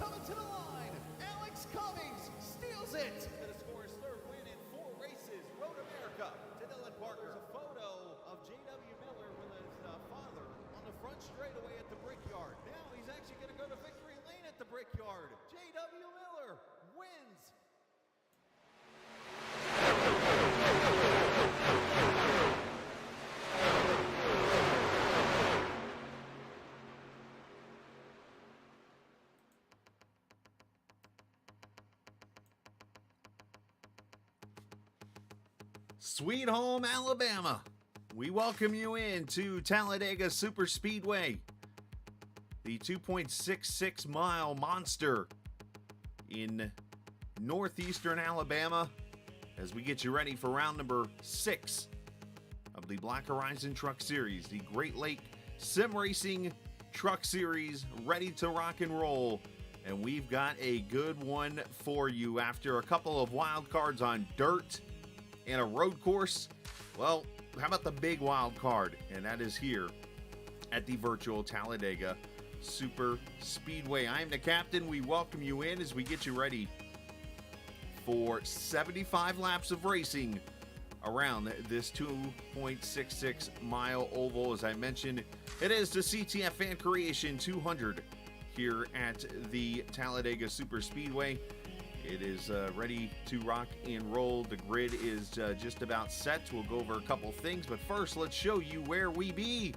coming to the line. Alex Cummings steals it. To score his third win in 4 races. Road America to Dylan Parker. There's a photo of J.W. Miller with his father on the front straightaway at the Brickyard. Now he's actually going to go to victory lane at the Brickyard. J.W. Miller wins. Sweet home Alabama, we welcome you in to Talladega SuperSpeedway, the 2.66 mile monster in northeastern Alabama, as we get you ready for round number 6 of the Black Horizon Truck Series, the Great Lake Sim Racing Truck Series, ready to rock and roll. And we've got a good one for you after a couple of wild cards on dirt and a road course. Well, how about the big wild card? And that is here at the virtual Talladega SuperSpeedway. I am the captain. We welcome you in as we get you ready for 75 laps of racing around this 2.66 mile oval. As I mentioned, it is the CTF Fan Creation 200 here at the Talladega SuperSpeedway. It is ready to rock and roll. The grid is just about set. We'll go over a couple things, but first, let's show you where we be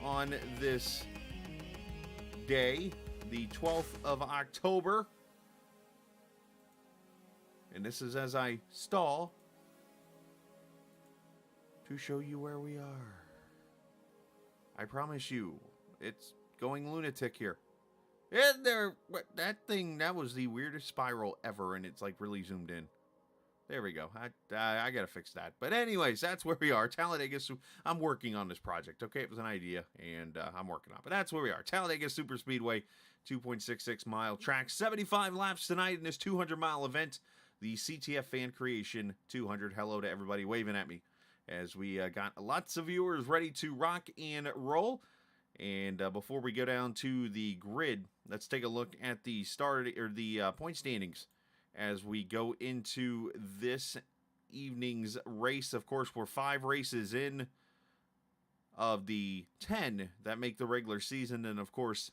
on this day, the 12th of October. And this is as I stall to show you where we are. I promise you, it's going lunatic here. And that thing, that was the weirdest spiral ever, and it's like really zoomed in. There we go. I gotta fix that. But anyways, that's where we are. Talladega, I'm working on this project, okay? It was an idea, and I'm working on it. But that's where we are. Talladega SuperSpeedway, 2.66 mile track, 75 laps tonight in this 200-mile event, the CTF Fan Creation 200. Hello to everybody waving at me as we got lots of viewers ready to rock and roll. And before we go down to the grid, let's take a look at the point standings as we go into this evening's race. Of course, we're 5 races in of the 10 that make the regular season, and of course,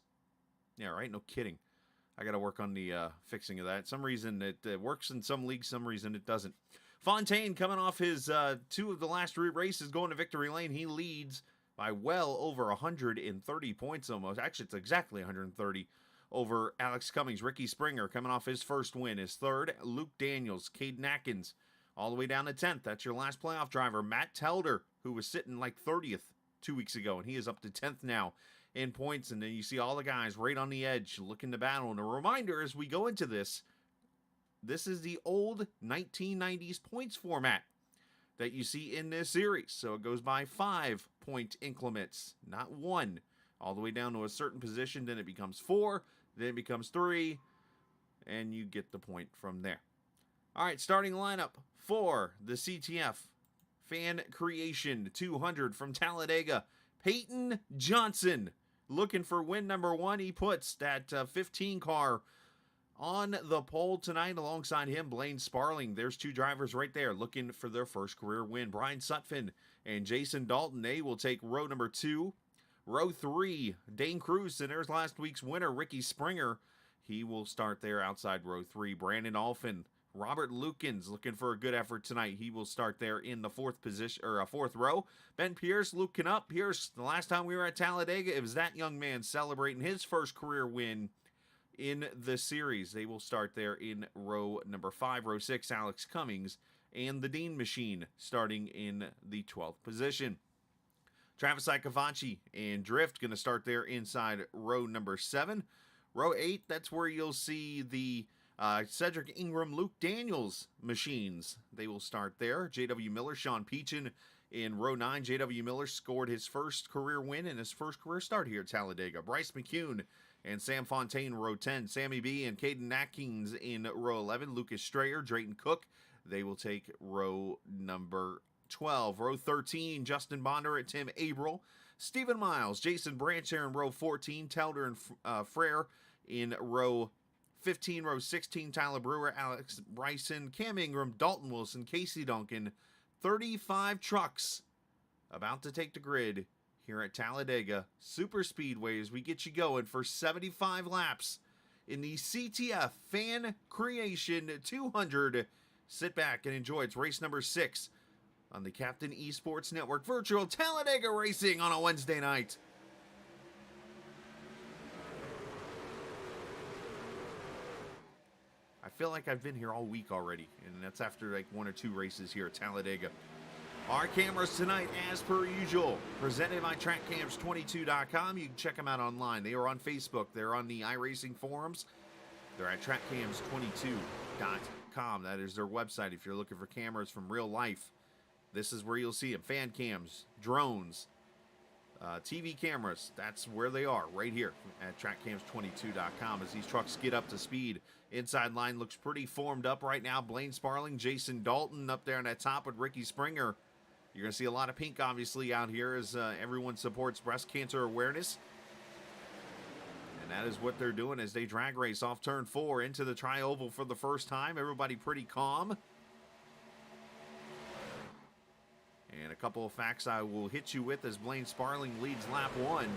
yeah, right, no kidding. I got to work on the fixing of that. Some reason it works in some leagues, some reason it doesn't. Fontaine coming off his 2 of the last 3 races, going to victory lane. He leads by well over 130 points almost. Actually, it's exactly 130 over Alex Cummings. Ricky Springer coming off his first win is 3rd. Luke Daniels, Caden Atkins, all the way down to 10th. That's your last playoff driver. Matt Telder, who was sitting like 30th 2 weeks ago, and he is up to 10th now in points. And then you see all the guys right on the edge looking to battle. And a reminder as we go into this, this is the old 1990s points format that you see in this series. So it goes by 5-point increments, not 1, all the way down to a certain position. Then it becomes 4, then it becomes 3, and you get the point from there. All right, starting lineup for the CTF Fan Creation 200 from Talladega. Peyton Johnson looking for win number 1. He puts that 15 car on the pole tonight alongside him, Blaine Sparling. There's 2 drivers right there looking for their first career win. Brian Sutphin and Jason Dalton, they will take row number 2. Row 3, Dane Cruz, and there's last week's winner, Ricky Springer. He will start there outside row 3. Brandon Alphin, Robert Lukens looking for a good effort tonight. He will start there in the 4th position, or 4th row. Ben Pierce, Luke Knupp. Pierce, the last time we were at Talladega, it was that young man celebrating his first career win in the series. They will start there in row number 5. Row 6, Alex Cummings and the Dean Machine starting in the 12th position. Travis Icavaci and Drift going to start there inside row number 7. Row 8, that's where you'll see the Cedric Ingram, Luke Daniels machines. They will start there. J.W. Miller, Sean Peachin in row 9. J.W. Miller scored his first career win and his first career start here at Talladega. Bryce McCune and Sam Fontaine, row 10. Sammy B and Caden Atkins in row 11. Lucas Strayer, Drayton Cook, they will take row number 12. Row 13, Justin Bonder and Tim Averill. Stephen Miles, Jason Brancher in row 14. Telder and Frere In row 15, row 16, Tyler Brewer, Alex Bryson, Cam Ingram, Dalton Wilson, Casey Duncan. 35 trucks about to take the grid here at Talladega SuperSpeedway as we get you going for 75 laps in the CTF Fan Creation 200. Sit back and enjoy. It's race number 6 on the Captain Esports Network virtual Talladega racing on a Wednesday night. I feel like I've been here all week already, and that's after like 1 or 2 races here at Talladega. Our cameras tonight, as per usual, presented by TrackCams22.com. You can check them out online. They are on Facebook. They're on the iRacing forums. They're at TrackCams22.com. That is their website if you're looking for cameras from real life. This is where you'll see them. Fan cams, drones, TV cameras. That's where they are, right here at TrackCams22.com as these trucks get up to speed. Inside line looks pretty formed up right now. Blaine Sparling, Jason Dalton up there on that top with Ricky Springer. You're going to see a lot of pink, obviously, out here as everyone supports breast cancer awareness. And that is what they're doing as they drag race off turn 4 into the tri-oval for the first time. Everybody pretty calm. And a couple of facts I will hit you with as Blaine Sparling leads lap 1.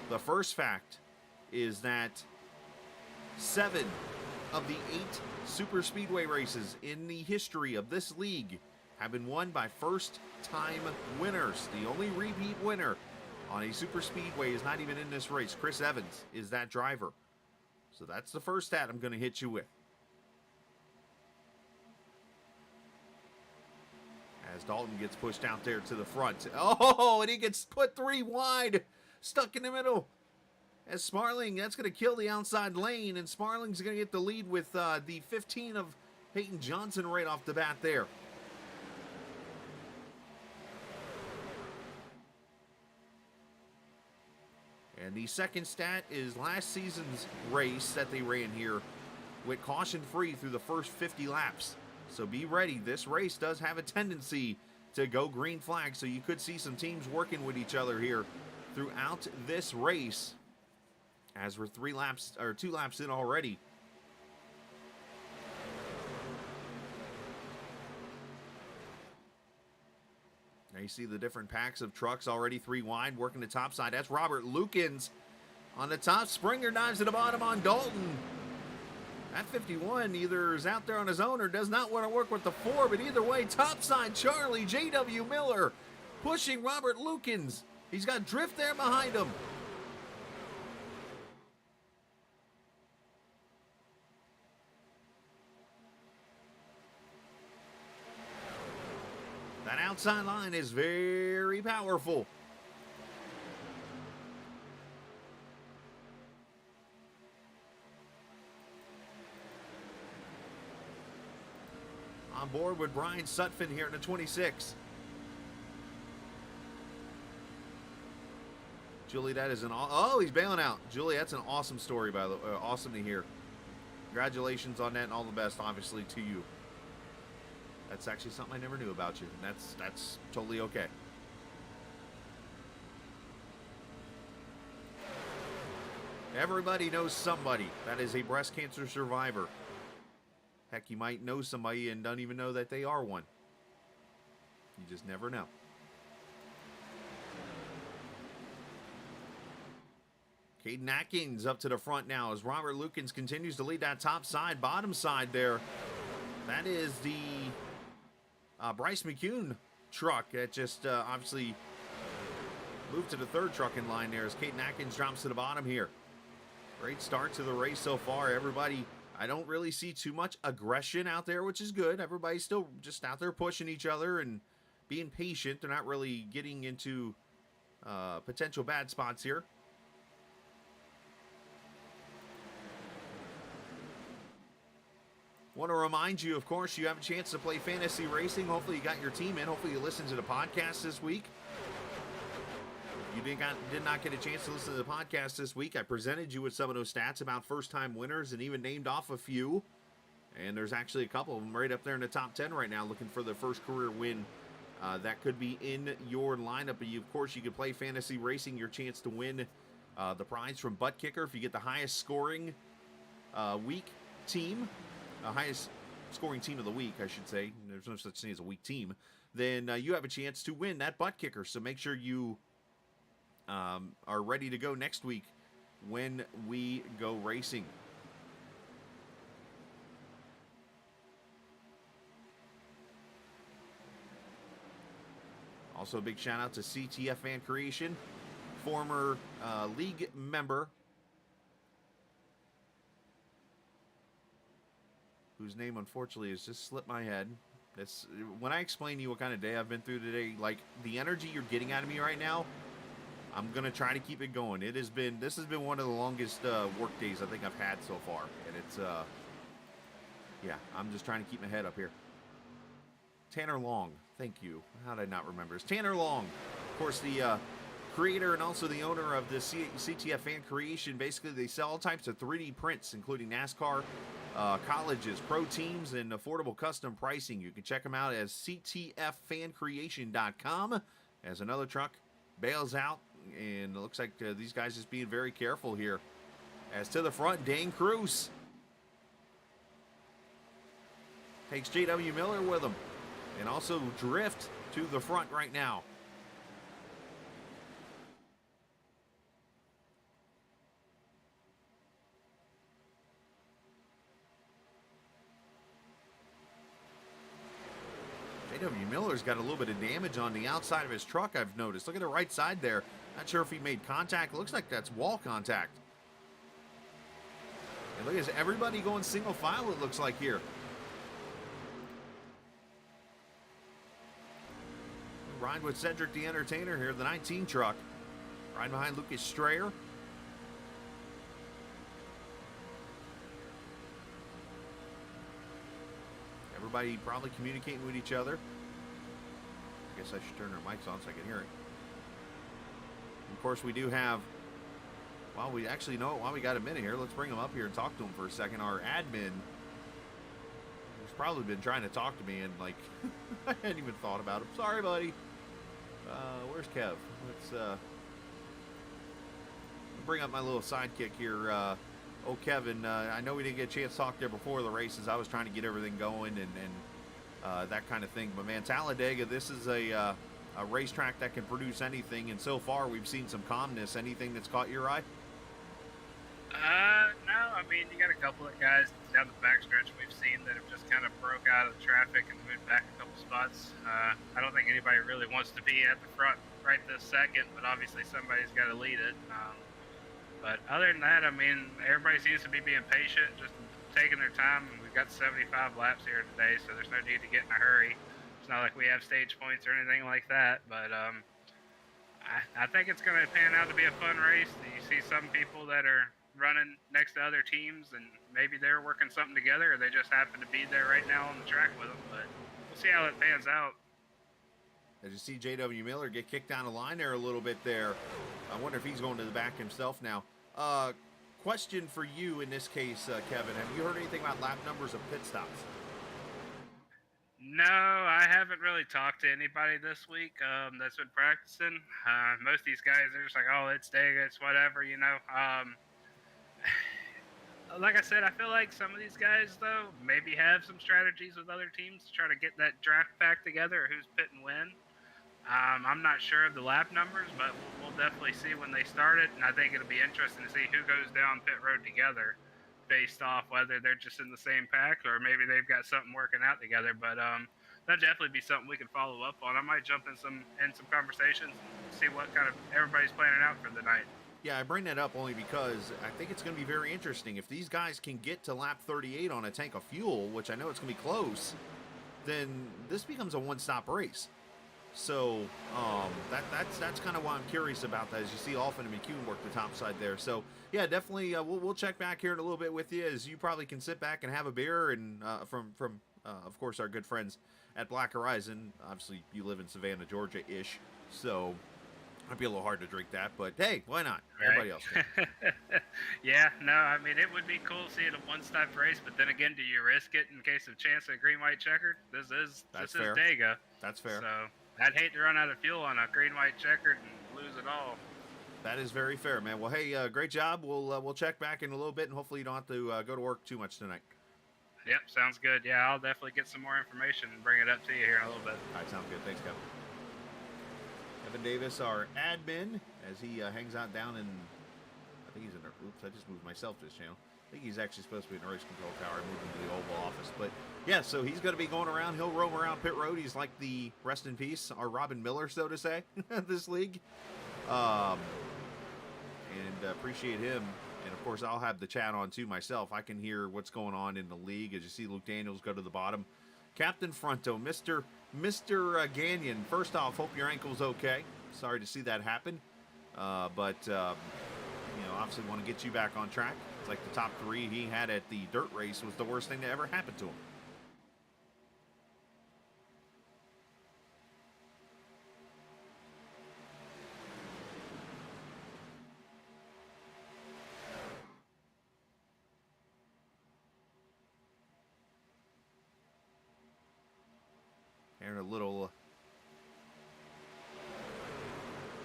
The first fact is that 7 of the 8 SuperSpeedway races in the history of this league have been won by first-time winners. The only repeat winner on a SuperSpeedway is not even in this race. Chris Evans is that driver. So that's the first stat I'm going to hit you with. As Dalton gets pushed out there to the front. Oh, and he gets put 3 wide. Stuck in the middle. As Sparling, that's going to kill the outside lane. And Sparling's going to get the lead with the 15 of Peyton Johnson right off the bat there. And the second stat is last season's race that they ran here went caution-free through the first 50 laps. So be ready. This race does have a tendency to go green flag, so you could see some teams working with each other here throughout this race. As we're 2 laps in already. Now you see the different packs of trucks already 3 wide, working the top side. That's Robert Lukens on the top. Springer dives to the bottom on Dalton. That 51 either is out there on his own or does not want to work with the 4, but either way, top side Charlie, J.W. Miller pushing Robert Lukens. He's got drift there behind him. That outside line is very powerful. On board with Brian Sutphin here in the 26. Julie, that is oh, he's bailing out. Julie, that's an awesome story, by the way. Awesome to hear. Congratulations on that, and all the best, obviously, to you. That's actually something I never knew about you. And that's totally okay. Everybody knows somebody that is a breast cancer survivor. Heck, you might know somebody and don't even know that they are one. You just never know. Caden Atkins up to the front now as Robert Lukens continues to lead that top side, bottom side there. That is the Bryce McCune truck that just obviously moved to the 3rd truck in line there as Caden Atkins drops to the bottom here. Great start to the race so far. Everybody, I don't really see too much aggression out there, which is good. Everybody's still just out there pushing each other and being patient. They're not really getting into potential bad spots here. Want to remind you, of course, you have a chance to play fantasy racing. Hopefully you got your team in. Hopefully you listened to the podcast this week. If you did not get a chance to listen to the podcast this week, I presented you with some of those stats about first-time winners and even named off a few. And there's actually a couple of them right up there in the top 10 right now looking for their first career win. That could be in your lineup. But of course, you can play fantasy racing, your chance to win The prize from Butt Kicker, if you get the highest scoring week team, highest scoring team of the week, I should say. There's no such thing as a weak team. Then you have a chance to win that Butt Kicker. So make sure you are ready to go next week when we go racing. Also, a big shout out to CTF Fan Creation, former league member, whose name unfortunately has just slipped my head. When I explain to you what kind of day I've been through today, like the energy you're getting out of me right now, I'm gonna try to keep it going. This has been one of the longest work days I think I've had so far, and it's yeah, I'm just trying to keep my head up here. Tanner Long, thank you. How did I not remember? It's Tanner Long, of course, the creator and also the owner of the CTF Fan Creation. Basically, they sell all types of 3D prints, including NASCAR, colleges, pro teams, and affordable custom pricing. You can check them out as ctffancreation.com. As another truck bails out, and it looks like these guys just being very careful here. As to the front, Dane Cruz takes J.W. Miller with him, and also Drift to the front right now. J.W. Miller's got a little bit of damage on the outside of his truck, I've noticed. Look at the right side there. Not sure if he made contact. Looks like that's wall contact. And look at everybody going single file, it looks like here. Riding with Cedric the Entertainer here, the 19 truck. Riding behind Lucas Strayer. Everybody probably communicating with each other. I guess I should turn their mics on so I can hear it. And of course, we do have, well, we actually know it while we got a minute here. Let's bring him up here and talk to him for a second. Our admin, who's probably been trying to talk to me, and like, I hadn't even thought about him. Sorry, buddy. Where's Kev? Let's bring up my little sidekick here. Kevin, I know we didn't get a chance to talk there before the races. I was trying to get everything going and that kind of thing. But man, Talladega, this is a racetrack that can produce anything. And so far, we've seen some calmness. Anything that's caught your eye? No, I mean, you got a couple of guys down the backstretch we've seen that have just kind of broke out of the traffic and moved back a couple spots. I don't think anybody really wants to be at the front right this second, but obviously somebody's got to lead it. But other than that, I mean, everybody seems to be being patient, just taking their time. And we've got 75 laps here today, so there's no need to get in a hurry. It's not like we have stage points or anything like that, but I think it's going to pan out to be a fun race. You see some people that are running next to other teams, and maybe they're working something together, or they just happen to be there right now on the track with them. But we'll see how it pans out. As you see J.W. Miller get kicked down the line there a little bit there. I wonder if he's going to the back himself now. Question for you in this case, Kevin. Have you heard anything about lap numbers of pit stops? No, I haven't really talked to anybody this week that's been practicing. Most of these guys are just like, oh, it's Dega, it's whatever, you know. Like I said, I feel like some of these guys, though, maybe have some strategies with other teams to try to get that draft pack together, or who's pit and win. I'm not sure of the lap numbers, but we'll definitely see when they start it, and I think it'll be interesting to see who goes down pit road together based off whether they're just in the same pack or maybe they've got something working out together. But that'll definitely be something we can follow up on. I might jump in some conversations and see what kind of everybody's planning out for the night. Yeah, I bring that up only because I think it's going to be very interesting. If these guys can get to lap 38 on a tank of fuel, which I know it's going to be close, then this becomes a one-stop race. So that's kind of why I'm curious about that. As you see, Alfin and McCune work the top side there. So yeah, definitely we'll check back here in a little bit with you, as you probably can sit back and have a beer and from of course our good friends at Black Horizon. Obviously you live in Savannah, Georgia-ish, so might be a little hard to drink that, but hey, why not? Right. Everybody else can. Yeah, no, I mean, it would be cool to see it a one-stop race, but then again, do you risk it in case of chance of green-white checkered? This is Dega. That's fair. So I'd hate to run out of fuel on a green-white checkered and lose it all. That is very fair, man. Well, hey, great job. We'll check back in a little bit, and hopefully you don't have to go to work too much tonight. Yep, sounds good. Yeah, I'll definitely get some more information and bring it up to you here in a little bit. All right, sounds good. Thanks, Kevin. Kevin Davis, our admin, as he hangs out down in, I think he's in, oops, I just moved myself to this channel. I think he's actually supposed to be in the race control tower. I moved him to the Oval Office. But, yeah, so he's going to be going around. He'll roam around pit road. He's like the, rest in peace, our Robin Miller, so to say, this league. And appreciate him. And, of course, I'll have the chat on, too, myself. I can hear what's going on in the league. As you see Luke Daniels go to the bottom. Captain Fronto, Mr. Gagnon, first off, hope your ankle's okay. Sorry to see that happen. But you know, obviously want to get you back on track. It's like the top 3 he had at the dirt race was the worst thing that ever happened to him.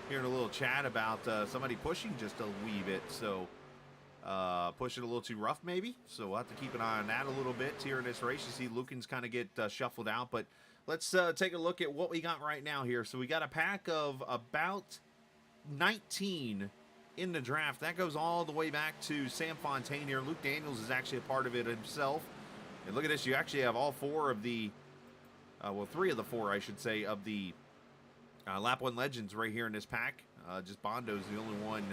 Hearing a little chat about somebody pushing just a wee bit, so pushing a little too rough maybe, so we'll have to keep an eye on that a little bit here in this race. You see Lukens kind of get shuffled out, but let's take a look at what we got right now here. So we got a pack of about 19 in the draft. That goes all the way back to Sam Fontaine here. Luke Daniels is actually a part of it himself, and look at this, you actually have all 4 of the well, 3 of the 4 I should say of the Lap 1 Legends right here in this pack. Just Bondo's the only one,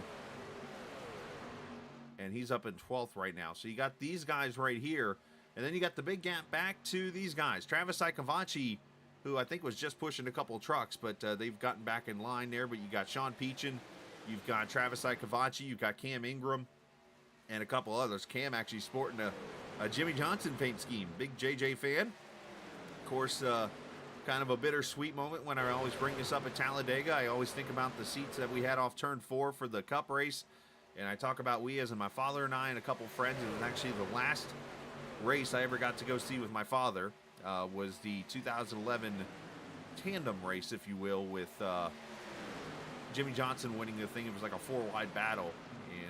and he's up in 12th right now. So you got these guys right here, and then you got the big gap back to these guys. Travis Icavacci, who I think was just pushing a couple of trucks, but they've gotten back in line there. But you got Sean Peachin, you've got Travis Icavacci, you've got Cam Ingram, and a couple others. Cam actually sporting a Jimmy Johnson paint scheme. Big JJ fan. Of course, kind of a bittersweet moment when I always bring this up at Talladega. I always think about the seats that we had off turn 4 for the Cup race, and I talk about we as in my father and I and a couple friends. It was actually the last race I ever got to go see with my father. Was the 2011 tandem race, if you will, with Jimmy Johnson winning the thing. It was like a 4-wide battle,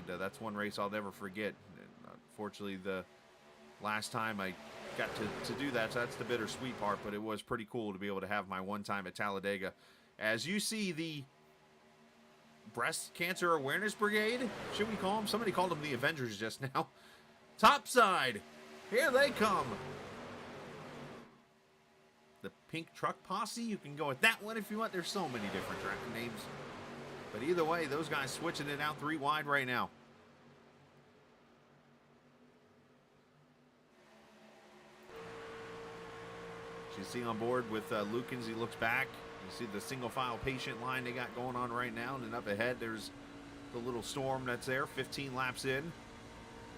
and that's one race I'll never forget. And, unfortunately, the last time I got to do that, so that's the bittersweet part, but it was pretty cool to be able to have my one time at Talladega. As you see, the Breast Cancer Awareness Brigade, should we call them? Somebody called them the Avengers just now. Topside, here they come. The Pink Truck Posse, you can go with that one if you want. There's so many different track names, but either way, those guys switching it out 3 wide right now. You see on board with Lukens, he looks back. You see the single file patient line they got going on right now, and then up ahead there's the little storm that's there. 15 laps in.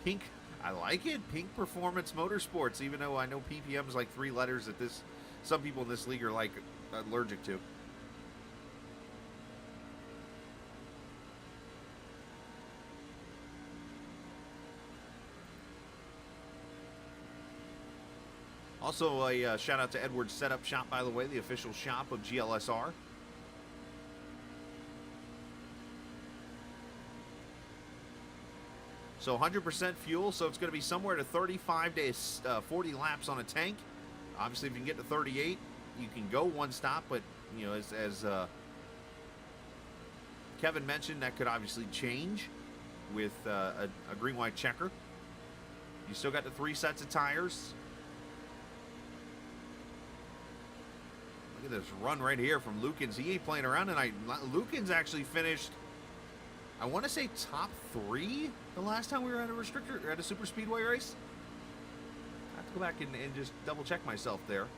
Pink, I like it. Pink Performance Motorsports, even though I know PPM is like 3 letters that this some people in this league are like allergic to. Also, a shout out to Edwards Setup Shop, by the way, the official shop of GLSR. So 100% fuel, so it's going to be somewhere to 35 to 40 laps on a tank. Obviously, if you can get to 38, you can go one stop, but, you know, as Kevin mentioned, that could obviously change with a green-white checker. You still got the 3 sets of tires. Look at this run right here from Lukens. He ain't playing around tonight. Lukens actually finished, I want to say, top 3 the last time we were at a restrictor or at a super speedway race. I have to go back and just double check myself there.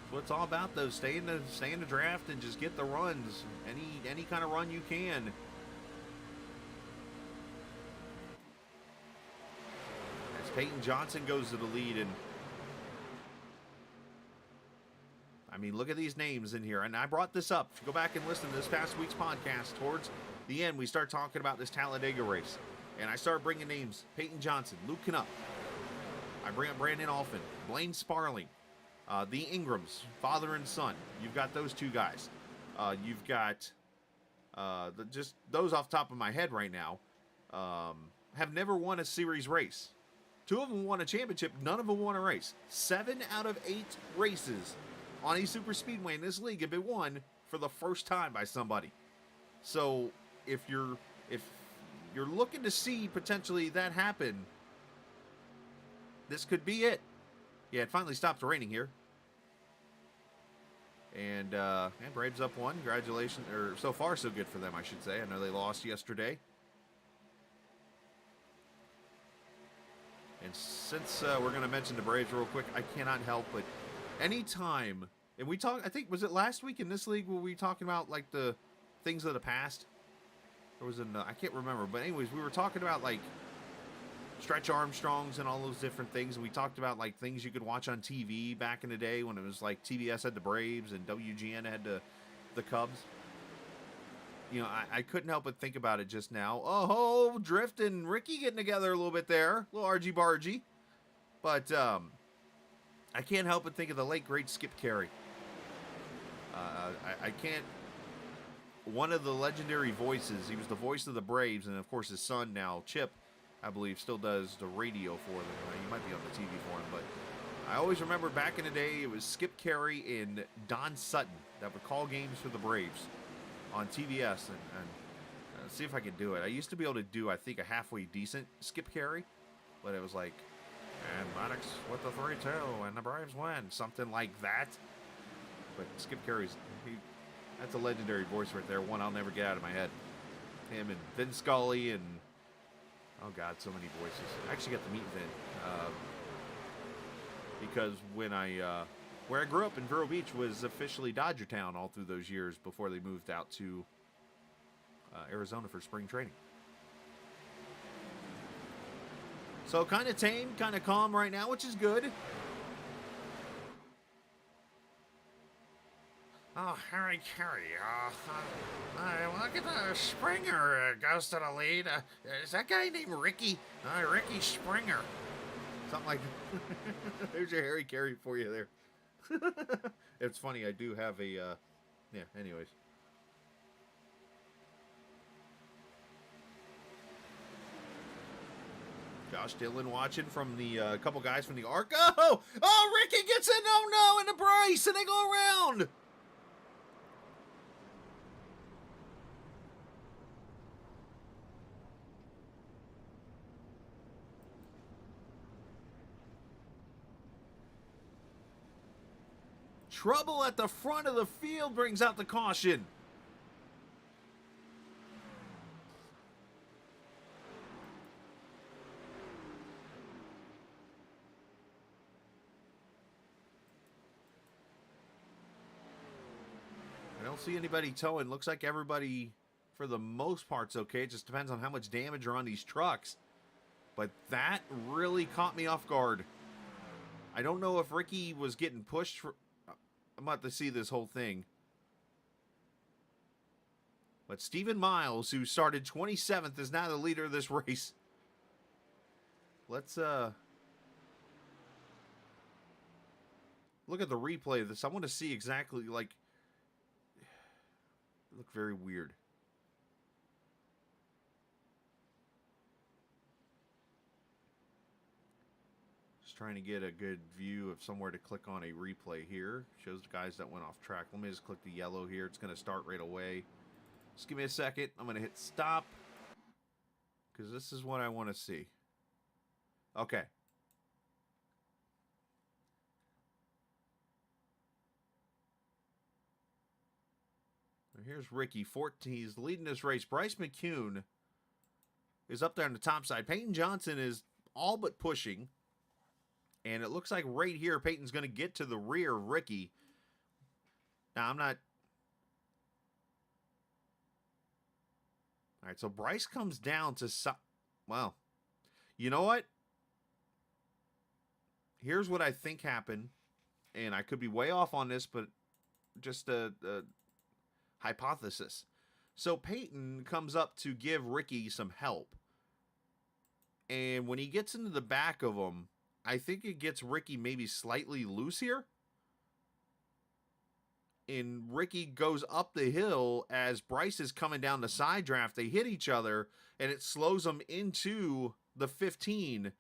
That's what it's all about, though. Stay in the draft and just get the runs. Any kind of run you can. Peyton Johnson goes to the lead, and I mean, look at these names in here. And I brought this up. If you go back and listen to this past week's podcast, towards the end, we start talking about this Talladega race, and I start bringing names: Peyton Johnson, Luke Knupp, I bring up Brandon Alphin, Blaine Sparling, the Ingrams, father and son. You've got those two guys. You've got just those off the top of my head right now have never won a series race. 2 of them won a championship. None of them won a race. 7 out of 8 races on a super speedway in this league have been won for the first time by somebody. So if you're looking to see potentially that happen, this could be it. Yeah, it finally stopped raining here. And Braves up 1. Congratulations. Or so far, so good for them, I should say. I know they lost yesterday. And since we're going to mention the Braves real quick, I cannot help but anytime, and we talk, I think, was it last week in this league where we talking about, like, the things of the past? Or was it, I can't remember. But anyways, we were talking about, like, Stretch Armstrongs and all those different things. And we talked about, like, things you could watch on TV back in the day when it was, like, TBS had the Braves and WGN had the Cubs. You know, I couldn't help but think about it just now. Oh, Drift and Ricky getting together a little bit there. A little argy-bargy. But I can't help but think of the late, great Skip Carey. I can't... One of the legendary voices. He was the voice of the Braves. And, of course, his son now, Chip, I believe, still does the radio for them. He might be on the TV for him. But I always remember back in the day, it was Skip Carey and Don Sutton that would call games for the Braves on TBS, and see if I can do it. I used to be able to do, I think, a halfway decent Skip Carey, but it was like, and Maddox with the 3-2, and the Braves win, something like that. But Skip Carey's, that's a legendary voice right there, one I'll never get out of my head. Him and Vin Scully, and, oh God, so many voices. I actually got to meet Vin, because when where I grew up in Vero Beach was officially Dodger Town all through those years before they moved out to Arizona for spring training. So kind of tame, kind of calm right now, which is good. Oh, Harry Carey. Look at the Springer goes to the lead. Is that guy named Ricky? Ricky Springer. Something like that. There's your Harry Carey for you there. It's funny, I do have a, yeah, anyways. Josh Dillon watching from the, couple guys from the Arc. Oh, Ricky gets in, oh no, in the brace, and they go around. Trouble at the front of the field brings out the caution. I don't see anybody towing. Looks like everybody, for the most part's okay. It just depends on how much damage are on these trucks. But that really caught me off guard. I don't know if Ricky was getting pushed for... I'm about to see this whole thing. But Stephen Miles, who started 27th, is now the leader of this race. Let's look at the replay of this. I want to see exactly, like, it looked very weird. Trying to get a good view of somewhere to click on a replay here. Shows the guys that went off track. Let me just click the yellow here. It's going to start right away. Just give me a second. I'm going to hit stop because this is what I want to see. Okay. Here's Ricky. 14. He's leading this race. Bryce McCune is up there on the top side. Peyton Johnson is all but pushing. And it looks like right here, Peyton's going to get to the rear of Ricky. Now, I'm not... All right, so Bryce comes down to... Well, you know what? Here's what I think happened. And I could be way off on this, but just a hypothesis. So Peyton comes up to give Ricky some help. And when he gets into the back of him, I think it gets Ricky maybe slightly loose here. And Ricky goes up the hill as Bryce is coming down the side draft. They hit each other, and it slows them into the 15.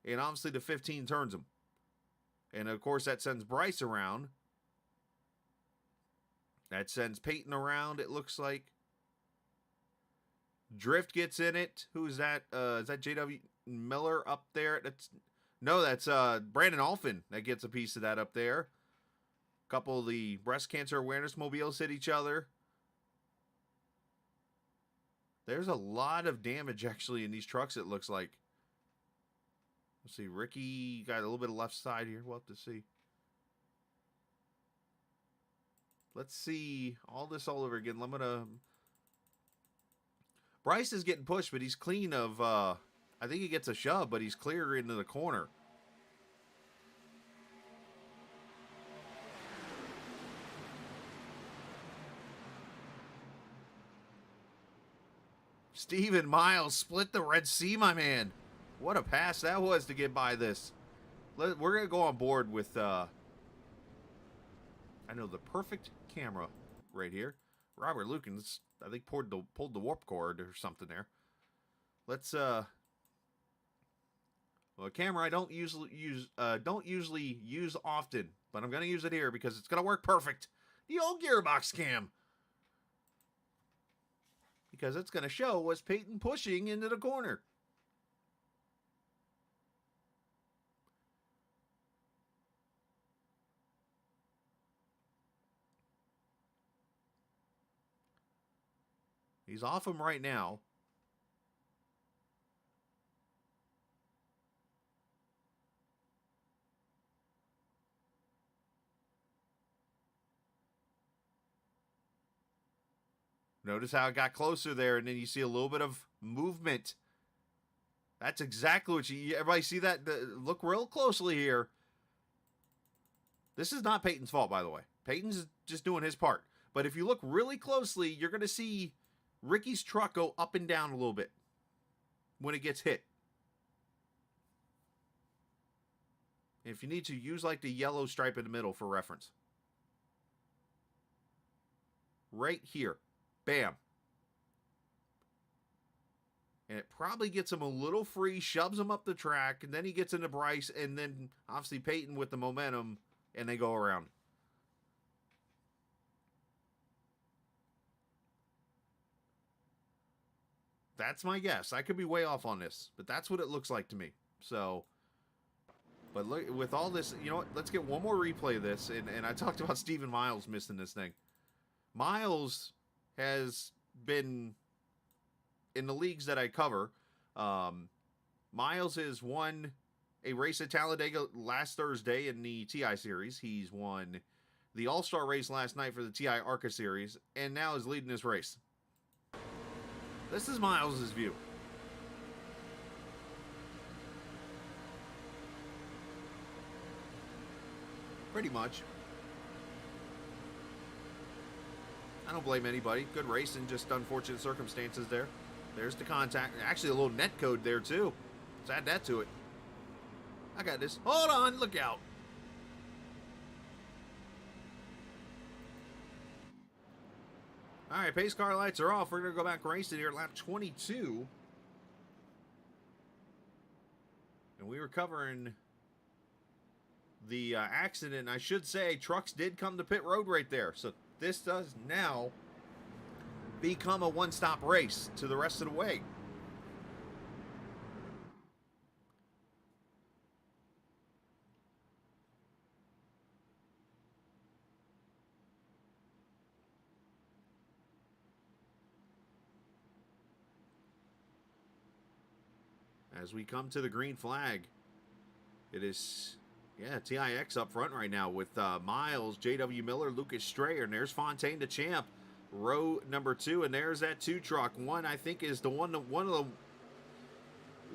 And obviously the 15 turns him. And, of course, that sends Bryce around. That sends Peyton around, it looks like. Drift gets in it. Who's that? Is that JW Miller up there? That's Brandon Alphin that gets a piece of that up there. A couple of the breast cancer awareness mobiles hit each other. There's a lot of damage, actually, in these trucks, it looks like. Let's see. Ricky got a little bit of left side here. We'll have to see. Let's see all this all over again. I'm going to... Bryce is getting pushed, but he's clean of... I think he gets a shove, but he's clear into the corner. Steven Miles split the Red Sea, my man. What a pass that was to get by this. We're going to go on board with, I know, the perfect camera right here. Robert Lukens, I think, pulled the warp cord or something there. Let's, well, a camera I don't usually use often, but I'm going to use it here because it's going to work perfect. The old gearbox cam. Because it's going to show us Peyton pushing into the corner. He's off him right now. Notice how it got closer there, and then you see a little bit of movement. That's exactly what everybody see that? Look real closely here. This is not Peyton's fault, by the way. Peyton's just doing his part. But if you look really closely, you're going to see Ricky's truck go up and down a little bit when it gets hit. If you need to, use like the yellow stripe in the middle for reference. Right here. Bam. And it probably gets him a little free, shoves him up the track, and then he gets into Bryce, and then obviously Peyton with the momentum, and they go around. That's my guess. I could be way off on this, but that's what it looks like to me. So, but look, with all this, you know what? Let's get one more replay of this. And I talked about Steven Miles missing this thing. Miles has been in the leagues that I cover. Miles has won a race at Talladega last Thursday in the TI Series. He's won the All-Star race last night for the TI ARCA Series, and now is leading this race. This is Miles' view. Pretty much. I don't blame anybody. Good racing, just unfortunate circumstances there. There's the contact. Actually, a little net code there, too. Let's add that to it. I got this. Hold on, look out. All right, pace car lights are off. We're going to go back racing here at lap 22. And we were covering the accident. I should say trucks did come to pit road right there. So this does now become a one-stop race to the rest of the way. As we come to the green flag, it is, yeah, TIX up front right now with Miles, JW Miller, Lucas Strayer, and there's Fontaine the champ, row number 2, and there's that 2 truck. One, I think, is the one of the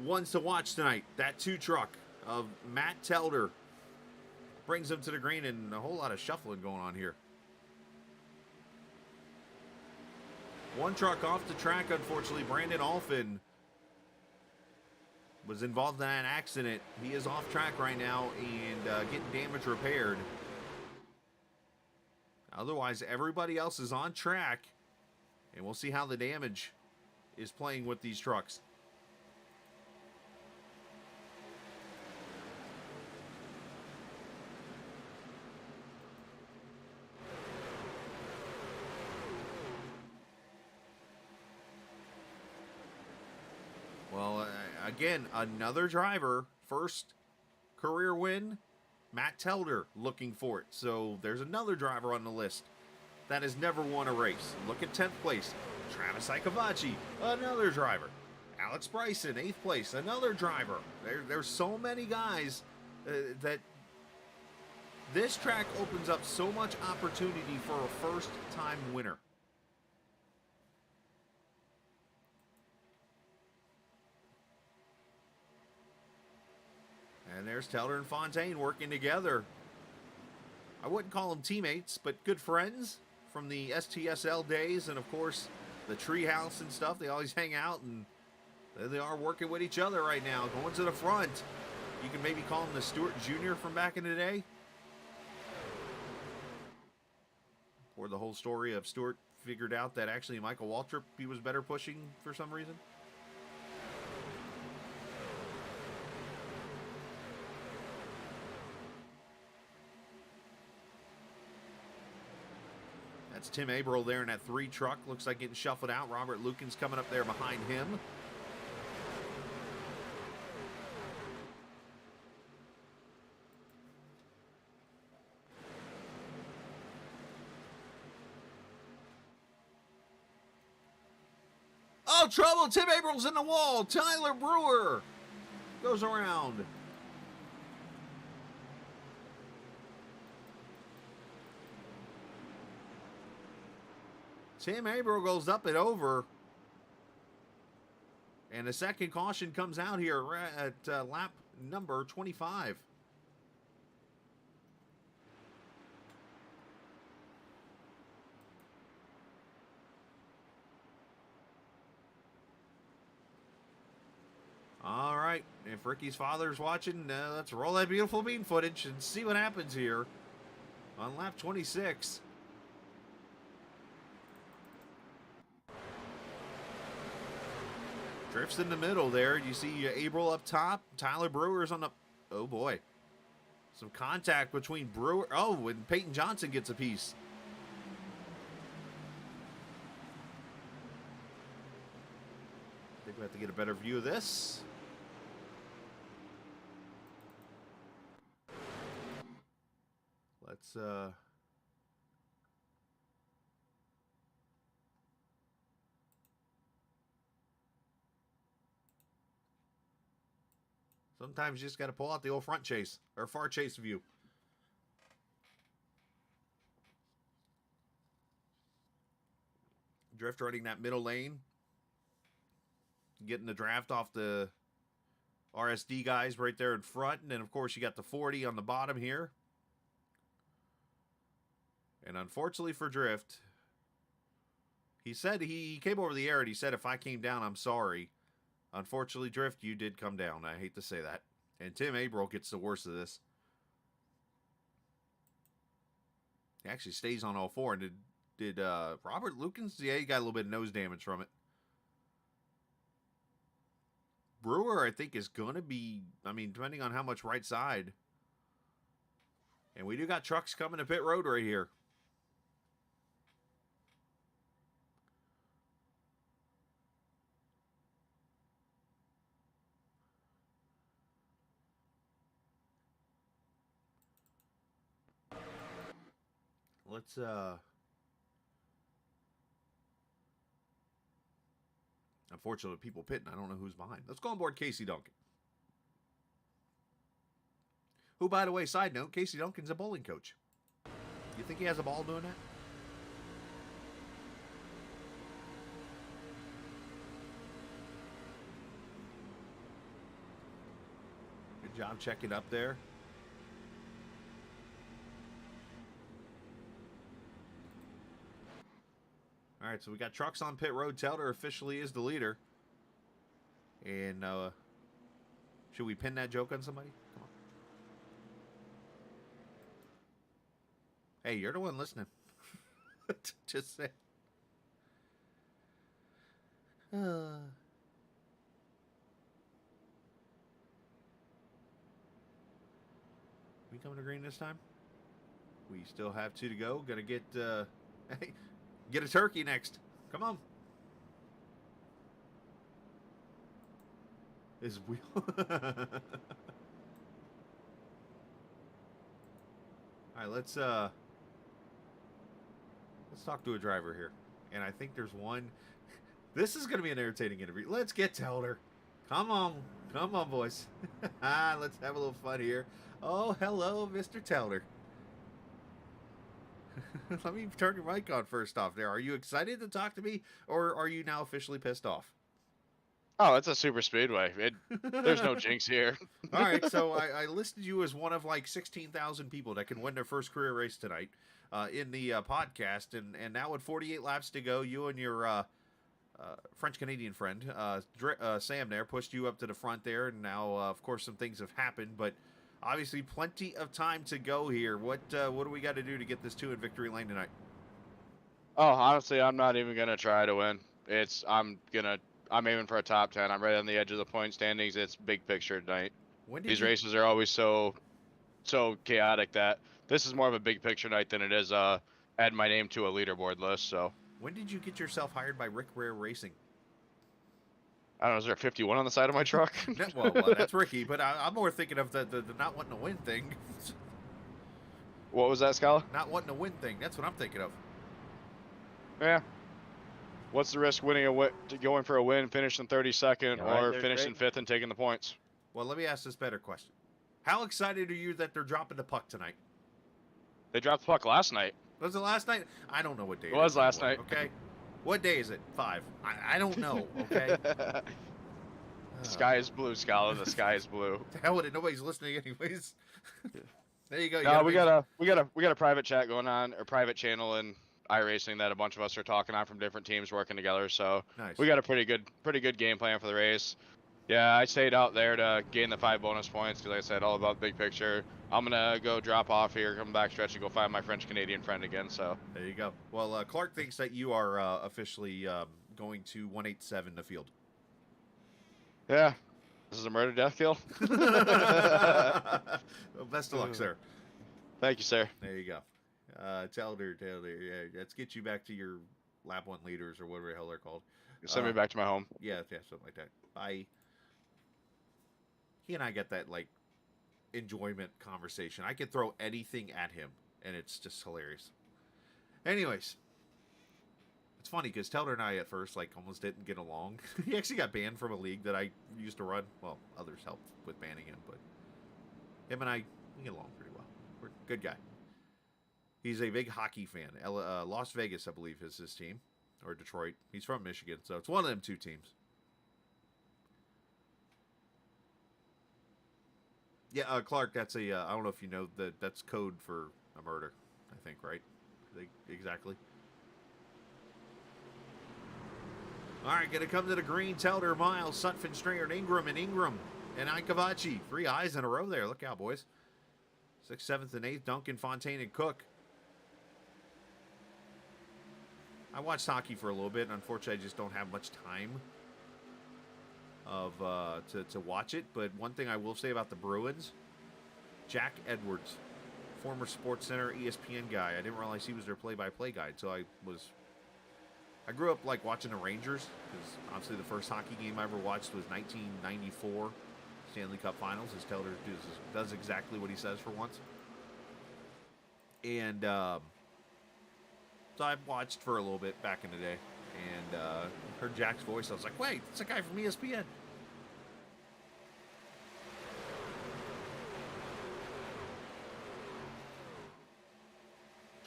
ones to watch tonight. That 2 truck of Matt Telder brings him to the green, and a whole lot of shuffling going on here. One truck off the track, unfortunately, Brandon Alphin. was involved in an accident. He is off track right now and getting damage repaired. Otherwise, everybody else is on track, and we'll see how the damage is playing with these trucks. Well, again, another driver, first career win, Matt Telder looking for it. So there's another driver on the list that has never won a race. Look at 10th place, Travis Icavacci, another driver. Alex Bryson, 8th place, another driver. There's so many guys that this track opens up so much opportunity for a first-time winner. And there's Telder and Fontaine working together. I wouldn't call them teammates, but good friends from the STSL days, and of course the treehouse and stuff. They always hang out, and there they are working with each other right now, going to the front. You can maybe call him the Stewart Jr. from back in the day. Or the whole story of Stewart figured out that actually Michael Waltrip, he was better pushing for some reason. That's Tim Averill there in that 3 truck. Looks like getting shuffled out. Robert Lucan's coming up there behind him. Oh, trouble! Tim Averill's in the wall. Tyler Brewer goes around. Tim Averill goes up and over. And a second caution comes out here at lap number 25. All right, if Ricky's father's watching, let's roll that beautiful bean footage and see what happens here on lap 26. Drifts in the middle there. You see Averill up top. Tyler Brewer's on the... Oh, boy. Some contact between Brewer... Oh, and Peyton Johnson gets a piece. I think we have to get a better view of this. Let's... Sometimes you just got to pull out the old front chase or far chase view. Drift running that middle lane. Getting the draft off the RSD guys right there in front. And then, of course, you got the 40 on the bottom here. And unfortunately for Drift, he said he came over the air and he said, if I came down, I'm sorry. Unfortunately, Drift, you did come down. I hate to say that. And Tim Averill gets the worst of this. He actually stays on all 4. And did Robert Lukens? Yeah, he got a little bit of nose damage from it. Brewer, I think, is going to be, I mean, depending on how much right side. And we do got trucks coming to pit road right here. Let's, unfortunately, people pitting. I don't know who's behind. Let's go on board Casey Duncan. Who, by the way, side note, Casey Duncan's a bowling coach. You think he has a ball doing that? Good job checking up there. All right, so we got trucks on pit road. Telder officially is the leader. And Should we pin that joke on somebody? Come on. Hey, you're the one listening. Just say. We coming to green this time? We still have 2 to go. Gonna get hey, get a turkey next. Come on. His wheel. Alright, let's talk to a driver here. And I think there's one. This is gonna be an entertaining interview. Let's get Telder. Come on. Come on, boys. Let's have a little fun here. Oh, hello, Mr. Telder. Let me turn your mic on first off there. Are you excited to talk to me, or are you now officially pissed off? Oh, it's a super speedway. There's no jinx here. All right, so I listed you as one of like 16,000 people that can win their first career race tonight in the podcast, and now with 48 laps to go, you and your French-Canadian friend, Sam there, pushed you up to the front there, and now, of course, some things have happened, but obviously plenty of time to go here. What do we got to do to get this 2 in victory lane tonight? Oh, honestly, I'm not even gonna try to win. I'm aiming for a top 10. I'm right on the edge of the point standings. It's big picture tonight. These races are always so chaotic that this is more of a big picture night than it is add my name to a leaderboard list. So when did you get yourself hired by Rick Rare Racing? I don't know. Is there a 51 on the side of my truck? well, that's Ricky, but I'm more thinking of the not wanting to win thing. What was that, Scala? Not wanting to win thing. That's what I'm thinking of. Yeah. What's the risk going for a win, finishing 32nd, or finishing 5th and taking the points? Well, let me ask this better question. How excited are you that they're dropping the puck tonight? They dropped the puck last night. Was it last night? I don't know what day it was last night. Okay. What day is it? 5. I don't know, okay? The sky is blue, Scala. The sky is blue. The hell with it. Nobody's listening anyways. There you go. No, we got a private chat going on, or private channel in iRacing that a bunch of us are talking on from different teams working together. So nice. We got a pretty good game plan for the race. Yeah, I stayed out there to gain the 5 bonus points because, like I said, all about the big picture. I'm gonna go drop off here, come back stretch, and go find my French-Canadian friend again. So there you go. Well, Clark thinks that you are officially going to 187 the field. Yeah, this is a murder death kill. Well, best of luck, sir. Thank you, sir. There you go. Telder, yeah, let's get you back to your lap 1 leaders or whatever the hell they're called. Send me back to my home. Yeah, something like that. He and I get that like enjoyment conversation. I could throw anything at him, and it's just hilarious. Anyways, it's funny because Telder and I at first like almost didn't get along. He actually got banned from a league that I used to run. Well, others helped with banning him, but him and I, we get along pretty well. We're a good guy. He's a big hockey fan. Las Vegas, I believe, is his team, or Detroit. He's from Michigan, so it's one of them 2 teams. Yeah, Clark, that's a, I don't know if you know, that's code for a murder, I think, right? Exactly. All right, going to come to the green. Telder, Miles, Sutphin, Stringer, Ingram, and Aikavachi. 3 eyes in a row there. Look out, boys. 6th, 7th, and 8th, Duncan, Fontaine, and Cook. I watched hockey for a little bit, and unfortunately I just don't have much time to watch it. But one thing I will say about the Bruins, Jack Edwards, former Sports Center ESPN guy. I didn't realize he was their play-by-play guy until I grew up like watching the Rangers, because obviously the first hockey game I ever watched was 1994 Stanley Cup Finals. As Telder does exactly what he says for once. And so I watched for a little bit back in the day, and heard Jack's voice. I was like, wait, it's a guy from ESPN.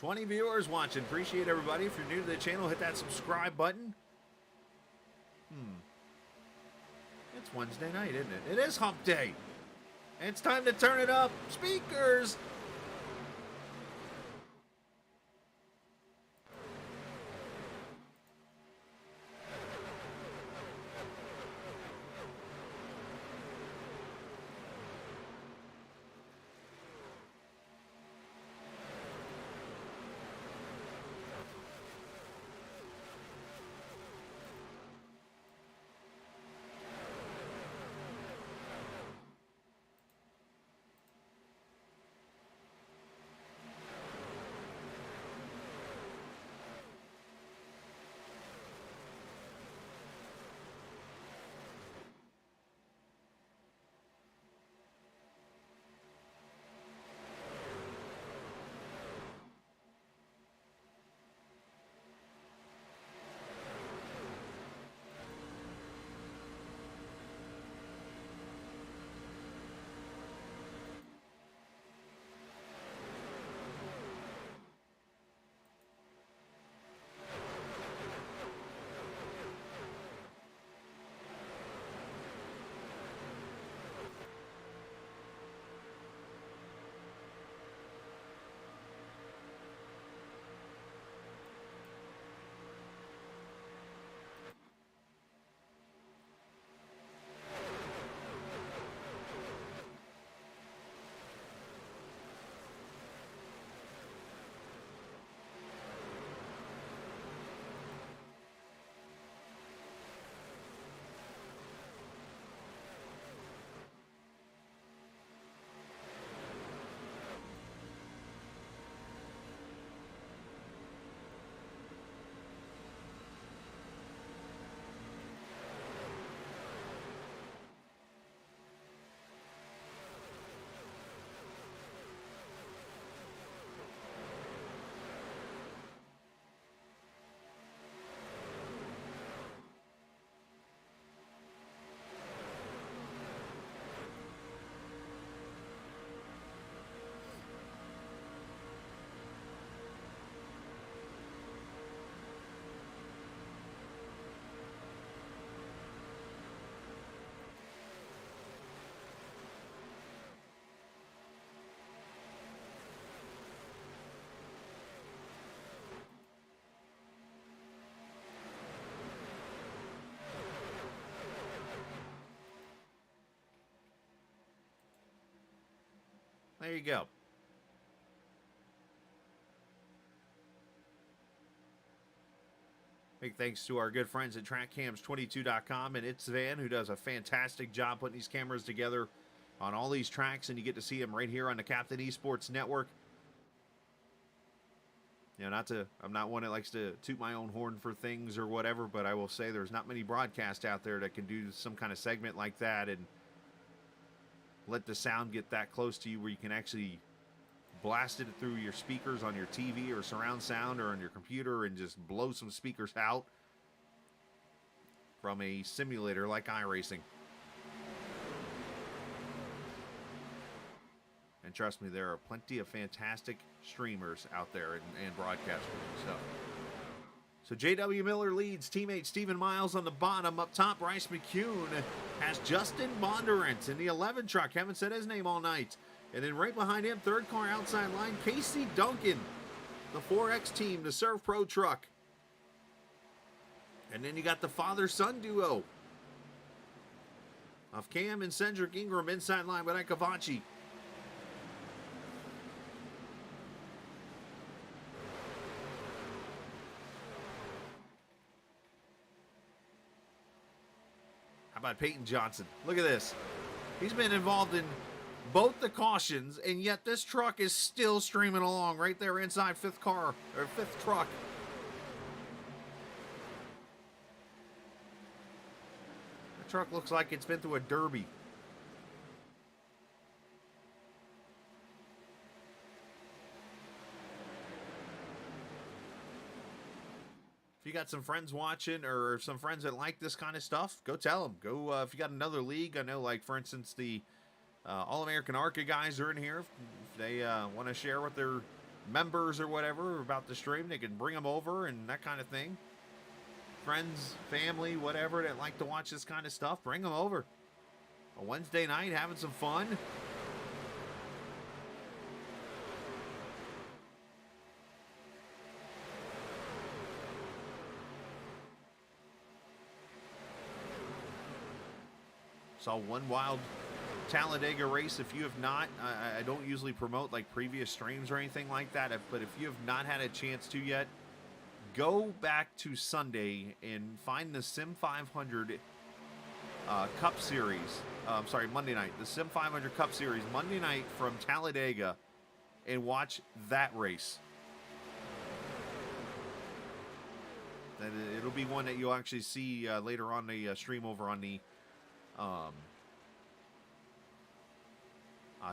$20 viewers watching. Appreciate everybody. If you're new to the channel, hit that subscribe button. It's Wednesday night, isn't it? It is hump day. And it's time to turn it up. Speakers. There you go. Big thanks to our good friends at TrackCams22.com and It's Van, who does a fantastic job putting these cameras together on all these tracks, and you get to see them right here on the Captain Esports Network. You know, I'm not one that likes to toot my own horn for things or whatever, but I will say there's not many broadcasts out there that can do some kind of segment like that and let the sound get that close to you where you can actually blast it through your speakers on your TV or surround sound or on your computer and just blow some speakers out from a simulator like iRacing. And trust me, there are plenty of fantastic streamers out there and broadcasters. So JW Miller leads. Teammate Stephen Miles on the bottom. Up top, Bryce McCune has Justin Bondurant in the 11 truck. Haven't said his name all night. And then right behind him, third car outside line, Casey Duncan, the 4X team, the Surf Pro truck. And then you got the father-son duo of Cam and Cedric Ingram inside line with Ikavachi. How about Peyton Johnson? Look at this. He's been involved in both the cautions, and yet this truck is still streaming along right there inside fifth truck. The truck looks like it's been through a derby. If you got some friends watching or some friends that like this kind of stuff, go tell them. Go if you got another league. I know, like, for instance, the All-American ARCA guys are in here. If they want to share with their members or whatever about the stream, they can bring them over and that kind of thing. Friends, family, whatever, that like to watch this kind of stuff, bring them over. A Wednesday night, having some fun. Saw one wild Talladega race. If you have not, I don't usually promote like previous streams or anything like that, but if you have not had a chance to yet, go back to Sunday and find the Sim 500 Cup Series. Sorry, Monday night. The Sim 500 Cup Series, Monday night from Talladega, and watch that race. It'll be one that you'll actually see later on the stream over on the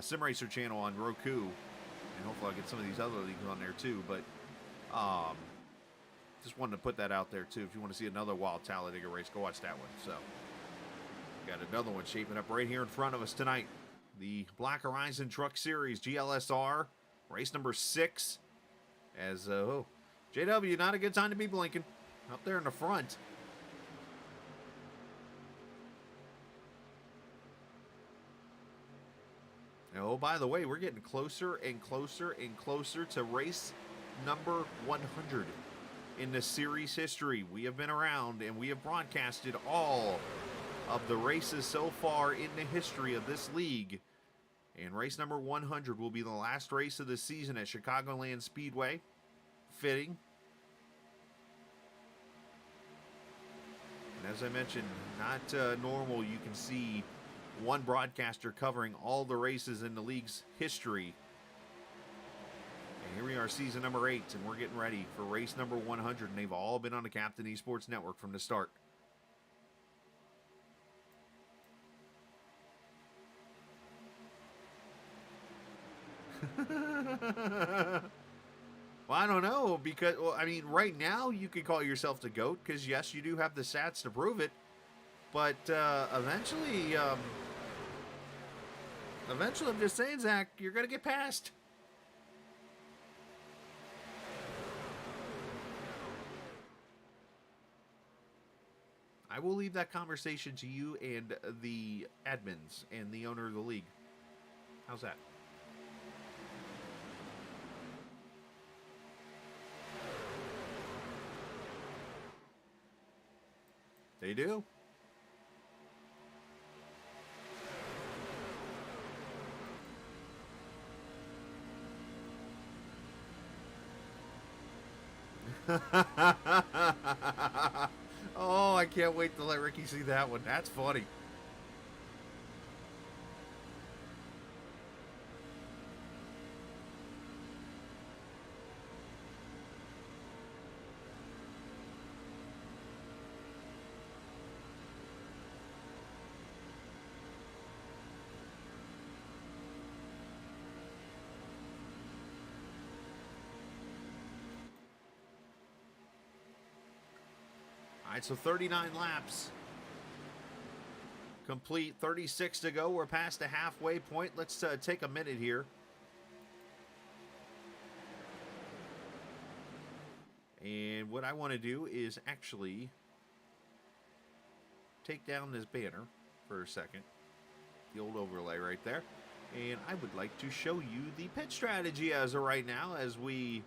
Sim Racer channel on Roku, and hopefully I'll get some of these other leagues on there too, but just wanted to put that out there too. If you want to see another wild Talladega race, go watch that one. So got another one shaping up right here in front of us tonight. The Black Horizon Truck Series GLSR race number 6 as JW, not a good time to be blinking up there in the front. Oh, by the way, we're getting closer and closer and closer to race number 100 in the series history. We have been around and we have broadcasted all of the races so far in the history of this league. And race number 100 will be the last race of the season at Chicagoland Speedway. Fitting. And as I mentioned, not normal. You can see one broadcaster covering all the races in the league's history. And here we are, season number 8, and we're getting ready for race number 100, and they've all been on the Captain Esports Network from the start. Well, I don't know, because, well, I mean, right now you could call yourself the GOAT, because yes, you do have the stats to prove it, but eventually, I'm just saying, Zach, you're going to get passed. I will leave that conversation to you and the admins and the owner of the league. How's that? They do. Oh, I can't wait to let Ricky see that one. That's funny. All right, so 39 laps complete, 36 to go. We're past the halfway point. Let's take a minute here. And what I want to do is actually take down this banner for a second. The old overlay right there. And I would like to show you the pit strategy as of right now, as we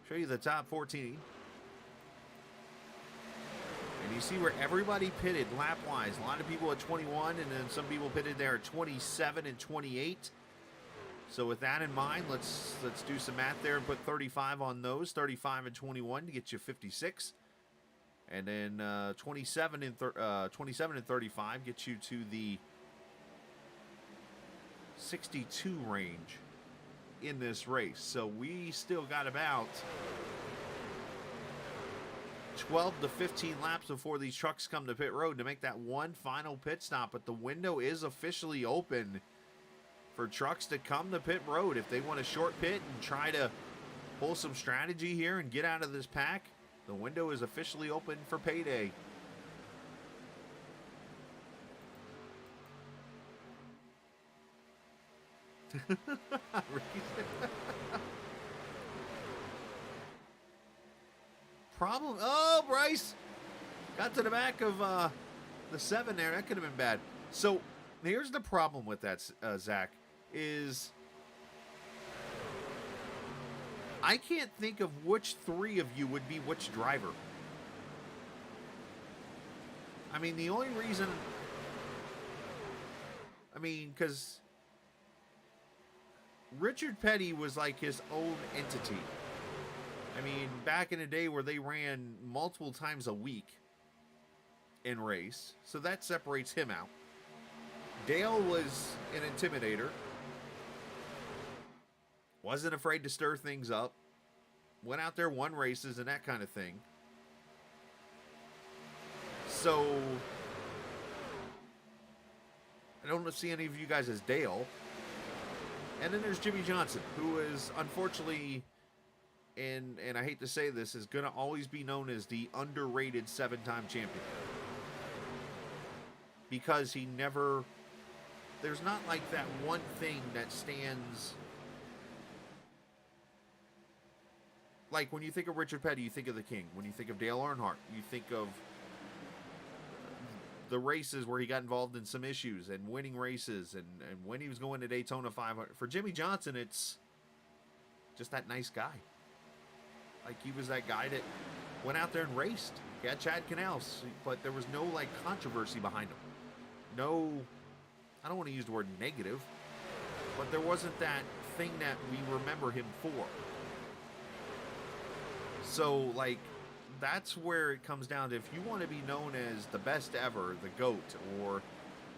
show you the top 14. And you see where everybody pitted lap-wise. A lot of people at 21, and then some people pitted there at 27 and 28. So with that in mind, let's do some math there and put 35 on those. 35 and 21 to get you 56. And then 27 and 35 gets you to the 62 range in this race. So we still got about 12 to 15 laps before these trucks come to pit road to make that one final pit stop. But the window is officially open for trucks to come to pit road if they want a short pit and try to pull some strategy here and get out of this pack. The window is officially open for payday. Problem. Oh, Bryce got to the back of the 7 there. That could have been bad. So here's the problem with that, Zach, is I can't think of which 3 of you would be which driver. I mean, the only reason, because Richard Petty was like his own entity. I mean, back in the day where they ran multiple times a week in race, so that separates him out. Dale was an intimidator. Wasn't afraid to stir things up. Went out there, won races, and that kind of thing. So, I don't see any of you guys as Dale. And then there's Jimmy Johnson, who is unfortunately, and I hate to say this, is going to always be known as the underrated 7-time champion. Because he never, there's not like that one thing that stands. Like when you think of Richard Petty, you think of the King. When you think of Dale Earnhardt, you think of the races where he got involved in some issues and winning races, and when he was going to Daytona 500. For Jimmy Johnson, it's just that nice guy. Like he was that guy that went out there and raced. He had Chad Canals, but there was no like controversy behind him. No, I don't want to use the word negative, but there wasn't that thing that we remember him for. So, like, that's where it comes down to, if you want to be known as the best ever, the GOAT, or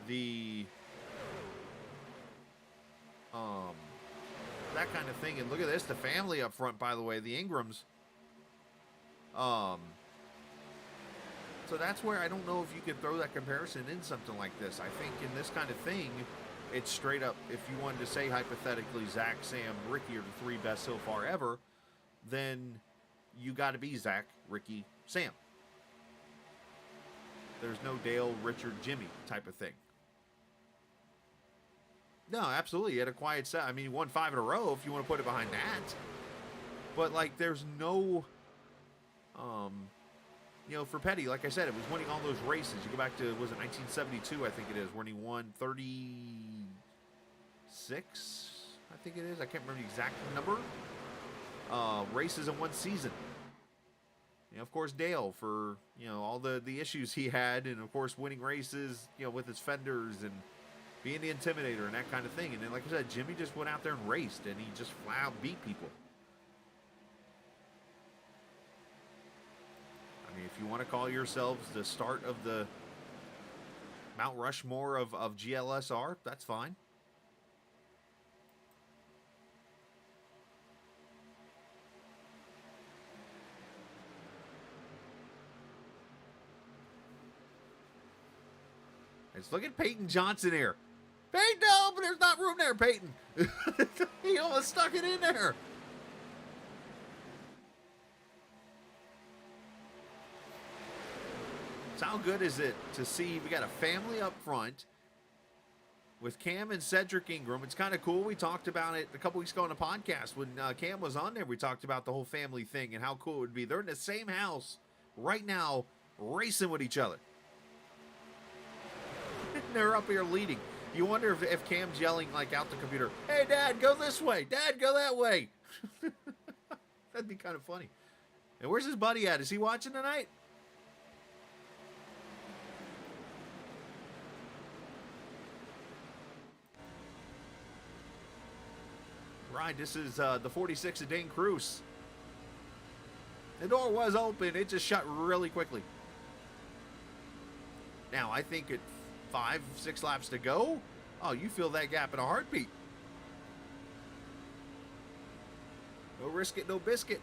the, that kind of thing. And look at this, the family up front, by the way, the Ingrams. So that's where I don't know if you could throw that comparison in something like this. I think in this kind of thing, it's straight up, if you wanted to say hypothetically Zach, Sam, Ricky are the 3 best so far ever, then you got to be Zach, Ricky, Sam. There's no Dale, Richard, Jimmy type of thing. No, absolutely. He had a quiet set. I mean, he won 5 in a row if you want to put it behind that. But, like, there's no, for Petty, like I said, it was winning all those races. You go back to, was it 1972, I think it is, when he won 36, I think it is. I can't remember the exact number. Races in one season. Of course, Dale for, all the issues he had, and of course winning races, with his fenders and being the intimidator and that kind of thing. And then, like I said, Jimmy just went out there and raced, and he just flat out beat people. If you want to call yourselves the start of the Mount Rushmore of GLSR, that's fine. Let's look at Peyton Johnson here. Peyton, no, but there's not room there, Peyton. He almost stuck it in there. So how good is it to see we got a family up front with Cam and Cedric Ingram? It's kind of cool. We talked about it a couple weeks ago on the podcast when Cam was on there. We talked about the whole family thing and how cool it would be. They're in the same house right now racing with each other. They're up here leading. You wonder if Cam's yelling like out the computer, "Hey, Dad, go this way. Dad, go that way." That'd be kind of funny. And where's his buddy at? Is he watching tonight? Right, this is the 46 of Dane Cruz. The door was open. It just shut really quickly. Now, I think at 5-6 laps to go, oh, you feel that gap in a heartbeat. No risk it, no biscuit.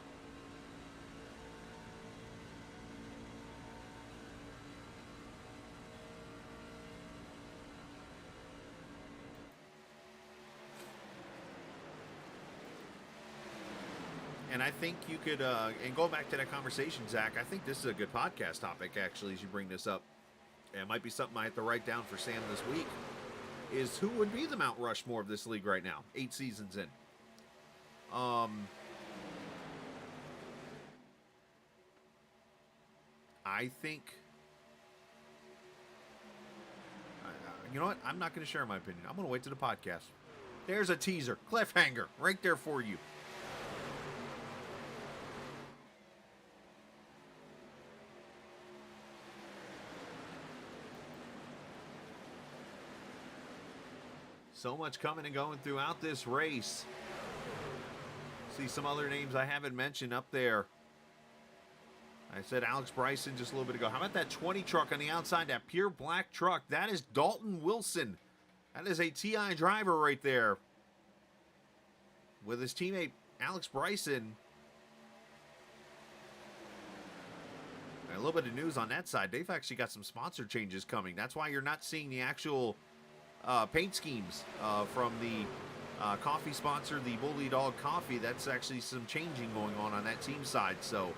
And I think you could, and go back to that conversation, Zach, I think this is a good podcast topic, actually, as you bring this up. And it might be something I have to write down for Sam this week, is who would be the Mount Rushmore of this league right now, 8 seasons in. I think, you know what? I'm not going to share my opinion. I'm going to wait to the podcast. There's a teaser, cliffhanger, right there for you. So much coming and going throughout this race. See some other names I haven't mentioned up there. I said Alex Bryson just a little bit ago. How about that 20 truck on the outside, that pure black truck? That is Dalton Wilson. That is a TI driver right there. With his teammate Alex Bryson. And a little bit of news on that side. They've actually got some sponsor changes coming. That's why you're not seeing the actual paint schemes from the coffee sponsor, the Bully Dog Coffee. That's actually some changing going on that team side. So,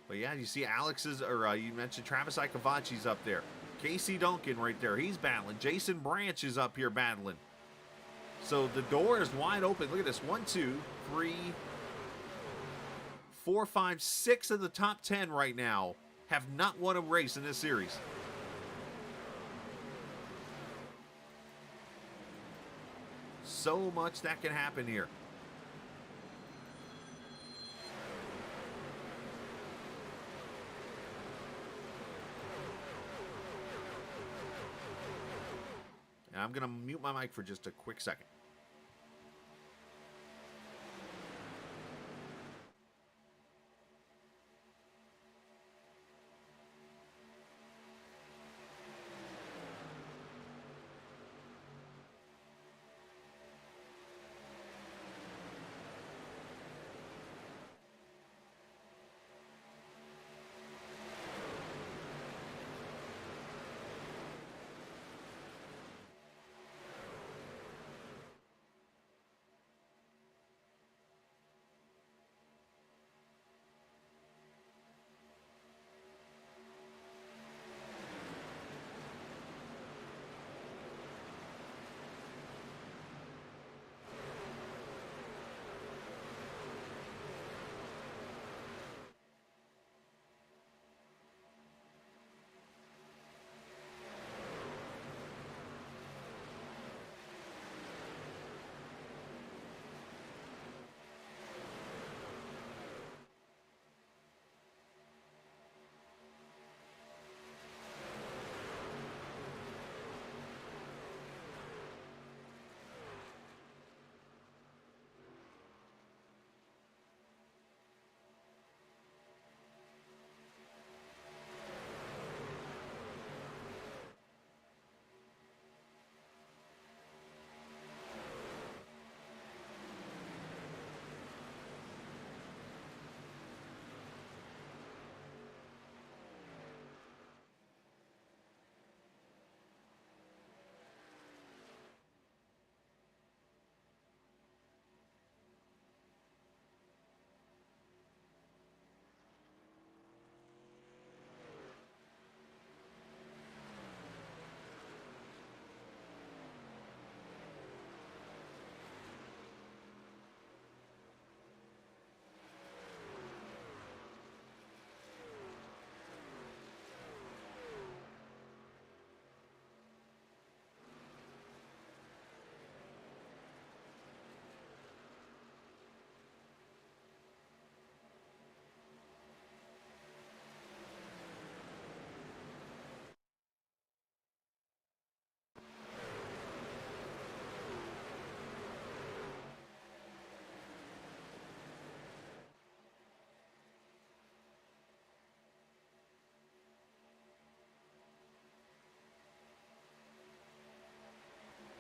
but yeah, you see Alex's, or you mentioned Travis Icavaci's up there. Casey Duncan right there. He's battling. Jason Branch is up here battling. So the door is wide open. Look at this. 1, 2, 3, 4, 5, 6 of the top 10 right now have not won a race in this series. So much that can happen here. And I'm going to mute my mic for just a quick second.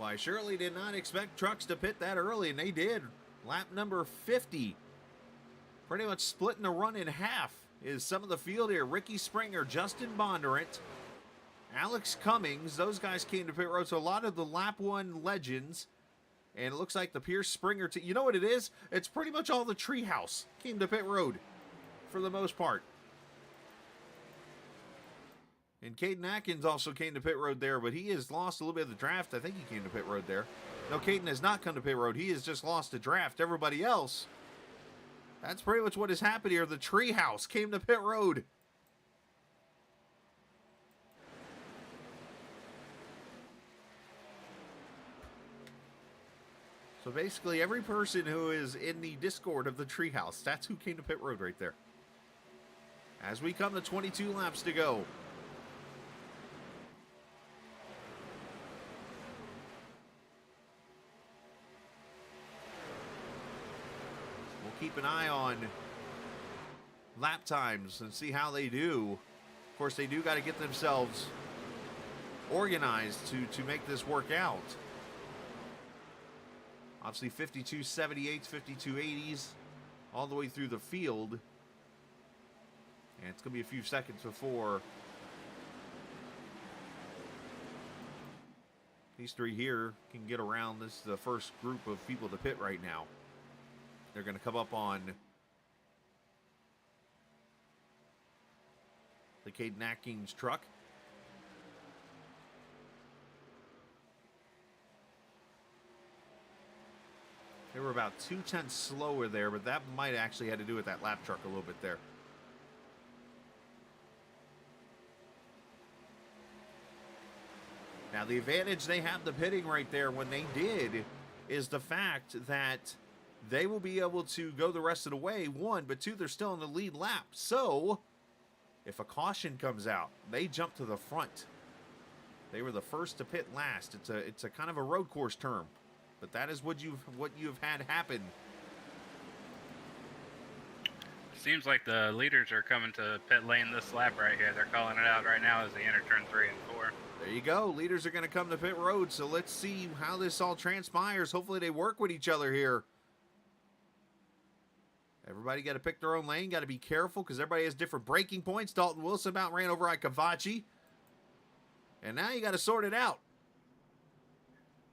Well, I surely did not expect trucks to pit that early, and they did. Lap number 50. Pretty much splitting the run in half is some of the field here. Ricky Springer, Justin Bondurant, Alex Cummings. Those guys came to pit road. So a lot of the lap 1 legends. And it looks like the Pierce Springer team. You know what it is? It's pretty much all the Treehouse came to pit road for the most part. And Caden Atkins also came to pit road there, but he has lost a little bit of the draft. I think he came to pit road there. No, Caden has not come to pit road. He has just lost the draft. Everybody else, that's pretty much what has happened here. The Treehouse came to pit road. So basically, every person who is in the Discord of the Treehouse, that's who came to pit road right there. As we come to 22 laps to go. We'll keep an eye on lap times and see how they do. Of course, they do got to get themselves organized to make this work out. Obviously 52.78s, 52.80s, all the way through the field. And it's going to be a few seconds before these three here can get around. This is the first group of people to pit right now. They're going to come up on the Caden Atkins truck. They were about 2/10 slower there, but that might actually have to do with that lap truck a little bit there. Now, the advantage they have the pitting right there when they did is the fact that they will be able to go the rest of the way, one, but two, they're still in the lead lap. So, if a caution comes out, they jump to the front. They were the first to pit last. It's a kind of a road course term. But that is what you've had happen. Seems like the leaders are coming to pit lane this lap right here. They're calling it out right now as they enter turn 3 and 4. There you go. Leaders are going to come to pit road. So let's see how this all transpires. Hopefully they work with each other here. Everybody got to pick their own lane. Got to be careful because everybody has different braking points. Dalton Wilson about ran over Ikavachi. And now you got to sort it out.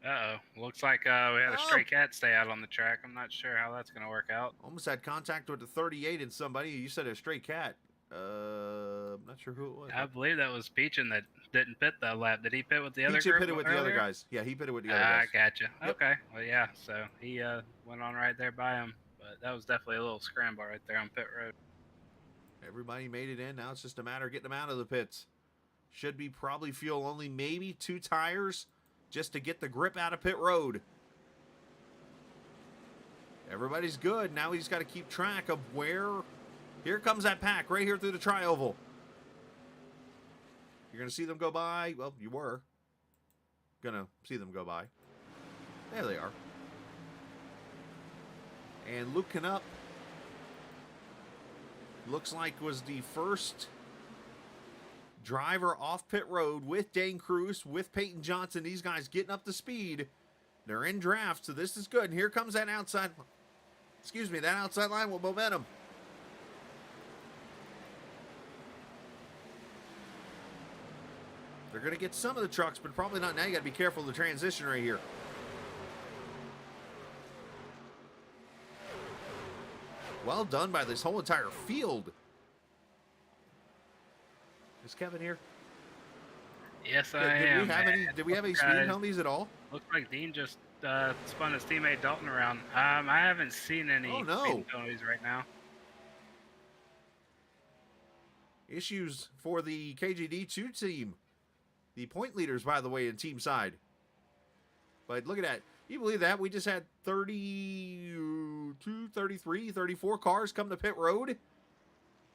Uh-oh. Looks like we had a stray cat stay out on the track. I'm not sure how that's going to work out. Almost had contact with the 38 and somebody. You said a stray cat. I'm not sure who it was. I believe that was Peachin that didn't pit that lap. Did he pit with the other group? He pitted with the other guys. Yeah, he pitted with the other guys. I gotcha. Yep. Okay. Well, yeah. So he went on right there by him. But that was definitely a little scramble right there on pit road. Everybody made it in. Now it's just a matter of getting them out of the pits. Should be probably fuel only, maybe 2 tires just to get the grip out of pit road. Everybody's good. Now we just got to keep track of where. Here comes that pack right here through the tri-oval. You're going to see them go by. Well, you were going to see them go by. There they are. And Luke Knupp looks like was the first driver off pit road with Dane Cruz, with Peyton Johnson. These guys getting up to speed. They're in draft, so this is good. And here comes that outside, that outside line with momentum. They're going to get some of the trucks, but probably not now. You got to be careful of the transition right here. Well done by this whole entire field. Is Kevin here? Yes, I am. Did we have any speeding penalties at all? Looks like Dean just spun his teammate Dalton around. I haven't seen any speeding penalties right now. Issues for the KGD2 team. The point leaders, by the way, in team side. But look at that. You believe that? We just had 32, 33, 34 cars come to pit road.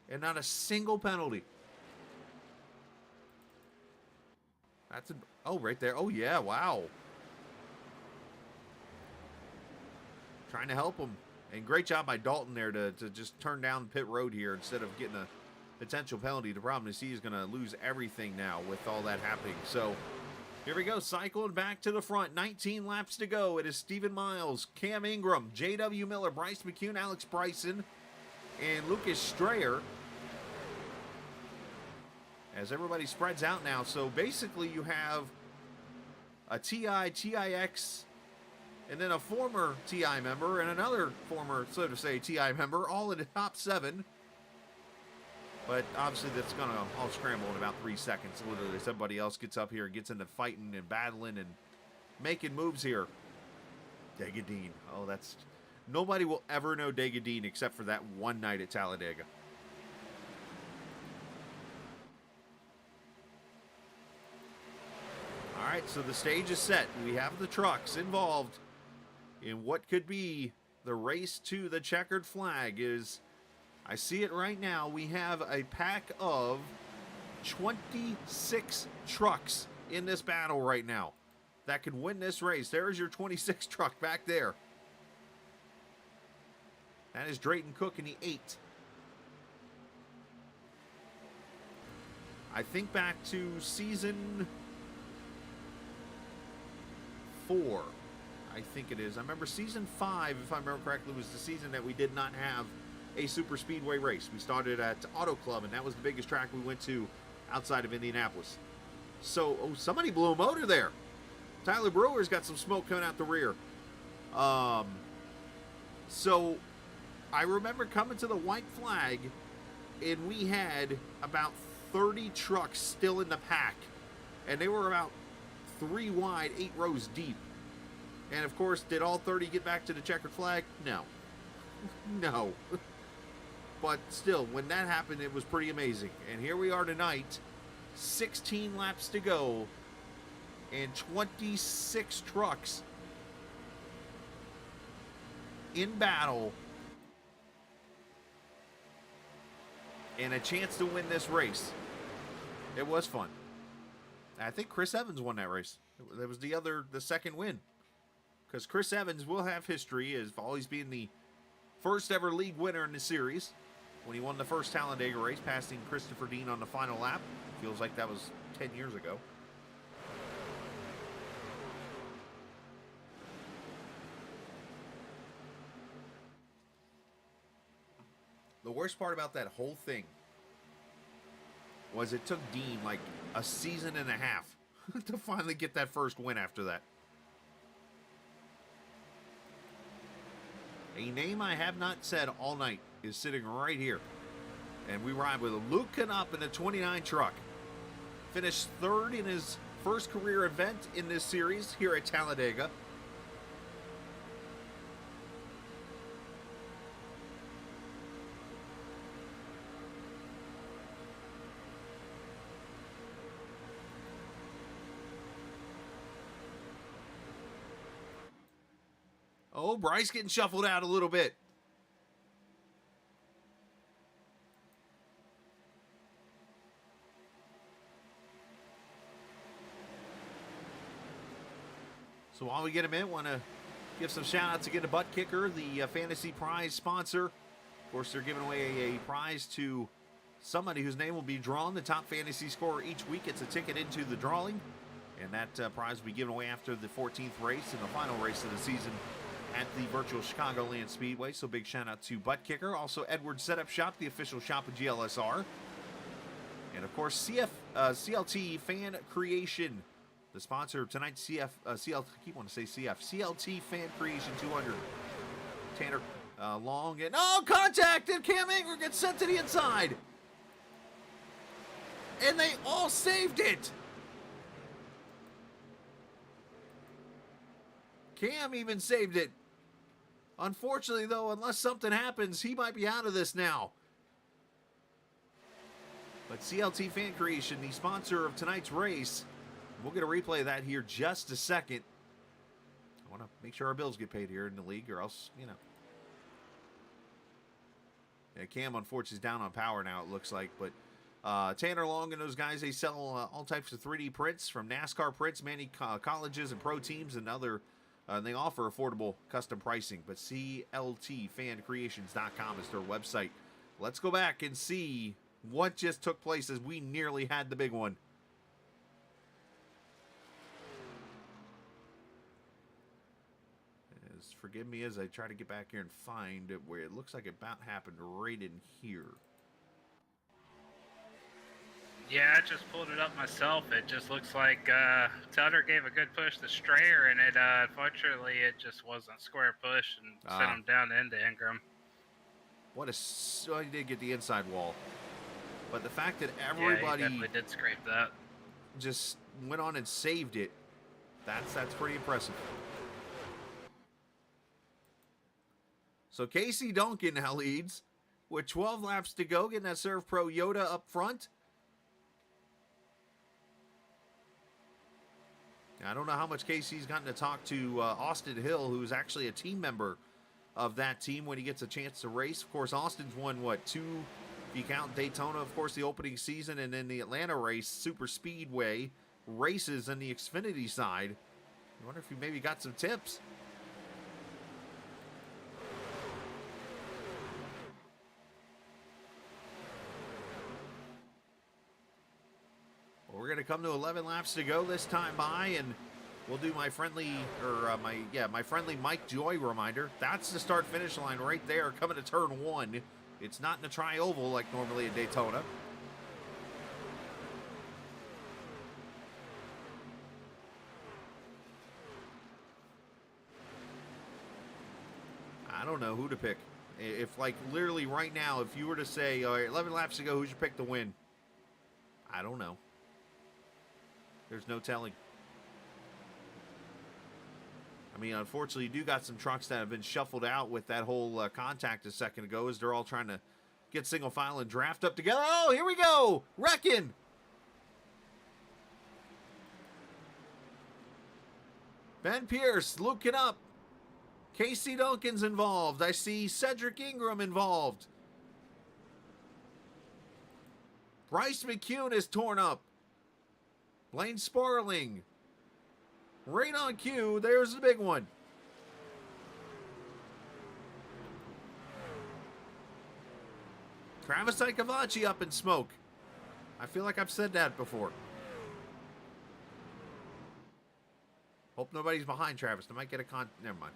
And not a single penalty. That's right there. Oh, yeah. Wow. Trying to help him. And great job by Dalton there to just turn down pit road here instead of getting a potential penalty. The problem is he's going to lose everything now with all that happening. So Here we go, cycling back to the front. 19 laps to go. It is Stephen Miles, Cam Ingram, J.W. Miller, Bryce McCune, Alex Bryson, and Lucas Strayer. As everybody spreads out now. So basically you have a TI, TIX, and then a former TI member and another former, so to say, TI member, all in the top 7. But obviously that's going to all scramble in about 3 seconds. Literally, somebody else gets up here and gets into fighting and battling and making moves here. Degadine. Oh, that's... Nobody will ever know Degadine except for that one night at Talladega. All right, so the stage is set. We have the trucks involved in what could be the race to the checkered flag. I see it right now. We have a pack of 26 trucks in this battle right now that could win this race. There's your 26 truck back there. That is Drayton Cook in the 8. I think back to season 4. I think it is. I remember season 5, if I remember correctly, was the season that we did not have a super speedway race. We started at Auto Club, and that was the biggest track we went to outside of Indianapolis. So, oh, somebody blew a motor there. Tyler Brewer's got some smoke coming out the rear. So, I remember coming to the white flag, and we had about 30 trucks still in the pack. And they were about 3 wide, 8 rows deep. And, of course, did all 30 get back to the checkered flag? No. No. But still, when that happened, it was pretty amazing. And here we are tonight, 16 laps to go, and 26 trucks in battle, and a chance to win this race. It was fun. I think Chris Evans won that race. That was the second win. Because Chris Evans will have history as always being the first ever league winner in the series. When he won the first Talladega race, passing Christopher Dean on the final lap. Feels like that was 10 years ago. The worst part about that whole thing was it took Dean like a season and a half to finally get that first win after that. A name I have not said all night is sitting right here. And we ride with Luke Canup in a 29 truck. Finished 3rd in his first career event in this series here at Talladega. Oh, Bryce getting shuffled out a little bit. So while we get him in, want to give some shout outs again to Butt Kicker, the fantasy prize sponsor. Of course, they're giving away a prize to somebody whose name will be drawn. The top fantasy scorer each week gets a ticket into the drawing. And that prize will be given away after the 14th race and the final race of the season at the virtual Chicagoland Speedway. So big shout out to Butt Kicker. Also Edward Setup Shop, the official shop of GLSR. And of course CLT Fan Creation, the sponsor of tonight's CLT Fan Creation 200. Tanner Long, and contact, and Cam Ingram gets sent to the inside. And they all saved it. Cam even saved it. Unfortunately, though, unless something happens, he might be out of this now. But CLT Fan Creation, the sponsor of tonight's race, we'll get a replay of that here just a second. I want to make sure our bills get paid here in the league, or else, you know. Yeah, Cam, unfortunately, is down on power now, it looks like. But Tanner Long and those guys, they sell all types of 3D prints, from NASCAR prints, many colleges and pro teams, and other. They offer affordable custom pricing, but CLTFanCreations.com is their website. Let's go back and see what just took place as we nearly had the big one. forgive me as I try to get back here and find it where it looks like it about happened right in here. Yeah, I just pulled it up myself. It just looks like Tedder gave a good push to Strayer, and unfortunately it just wasn't square push and sent him down into Ingram. Oh, he did get the inside wall. But the fact that everybody he definitely did scrape that. Just went on and saved it, that's pretty impressive. So Casey Duncan now leads with 12 laps to go, getting that Serve Pro Yoda up front. I don't know how much Casey's gotten to talk to Austin Hill, who's actually a team member of that team when he gets a chance to race. Of course, Austin's won, what, 2, if you count Daytona, of course, the opening season, and then the Atlanta race, SuperSpeedway races on the Xfinity side. I wonder if you maybe got some tips. Well, we're going to come to 11 laps to go this time by, and we'll do my friendly, my friendly Mike Joy reminder. That's the start-finish line right there, coming to turn 1. It's not in a tri-oval like normally in Daytona. I don't know who to pick. If, like, literally right now, if you were to say, all right, 11 laps to go, who's your pick to win? I don't know. There's no telling. I mean, unfortunately, you do got some trucks that have been shuffled out with that whole contact a second ago as they're all trying to get single file and draft up together. Oh, here we go. Wrecking. Ben Pierce, Luke up. Casey Duncan's involved. I see Cedric Ingram involved. Bryce McCune is torn up. Blaine Sparling. Right on cue. There's the big one. Travis Icavacci up in smoke. I feel like I've said that before. Hope nobody's behind Travis. They might get a never mind.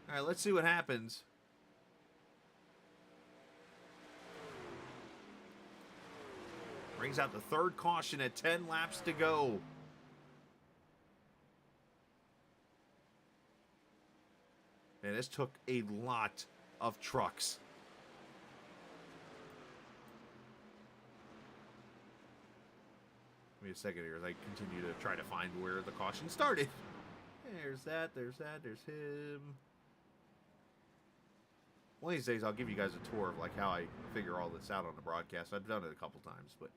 All right, let's see what happens. Brings out the third caution at 10 laps to go. And this took a lot of trucks. Give me a second here as I continue to try to find where the caution started. There's that, there's him. One of these days I'll give you guys a tour of like how I figure all this out on the broadcast. I've done it a couple times, but...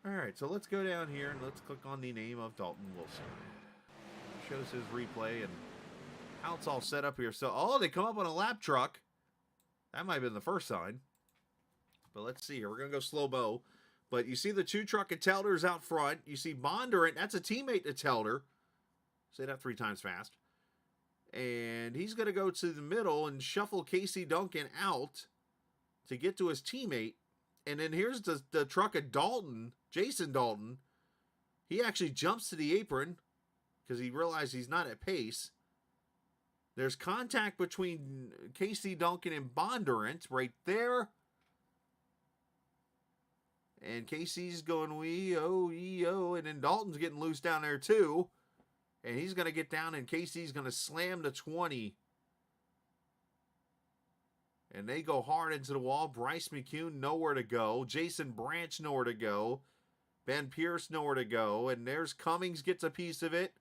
Alright, so let's go down here and let's click on the name of Dalton Wilson. Shows his replay and how it's all set up here. So, oh, they come up on a lap truck. That might have been the first sign. But let's see here. We're going to go slow-mo. But you see the 2 truck at Telder's out front. You see Bondurant. That's a teammate to Telder. Say that 3 times fast. And he's going to go to the middle and shuffle Casey Duncan out to get to his teammate. And then here's the truck of Dalton, Jason Dalton. He actually jumps to the apron because he realized he's not at pace. There's contact between Casey Duncan and Bondurant right there. And Casey's going wee-oh, and then Dalton's getting loose down there too. And he's going to get down, and Casey's going to slam the 20. And they go hard into the wall. Bryce McCune, nowhere to go. Jason Branch, nowhere to go. Ben Pierce, nowhere to go. And there's Cummings, gets a piece of it.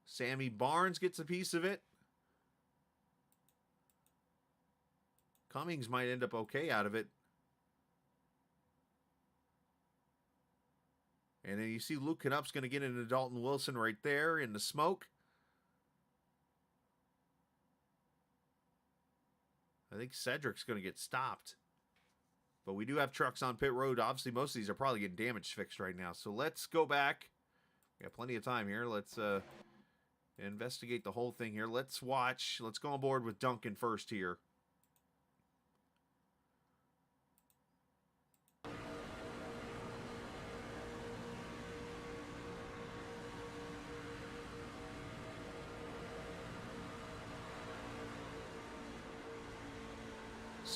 Sammy Barnes gets a piece of it. Cummings might end up okay out of it. And then you see Luke Knup's going to get into Dalton Wilson right there in the smoke. I think Cedric's going to get stopped. But we do have trucks on pit road. Obviously, most of these are probably getting damage fixed right now. So let's go back. We got plenty of time here. Let's investigate the whole thing here. Let's watch. Let's go on board with Duncan first here.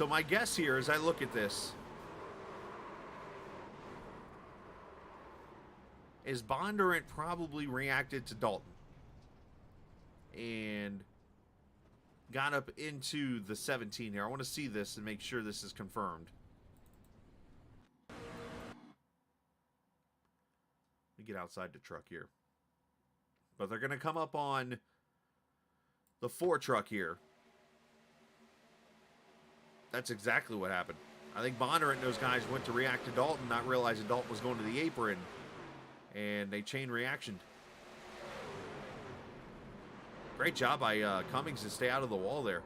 So my guess here, as I look at this, is Bondurant probably reacted to Dalton and got up into the 17 here. I want to see this and make sure this is confirmed. Let me get outside the truck here. But they're going to come up on the 4 truck here. That's exactly what happened. I think Bondurant and those guys went to react to Dalton, not realizing Dalton was going to the apron, and they chain reaction. Great job by Cummings to stay out of the wall there.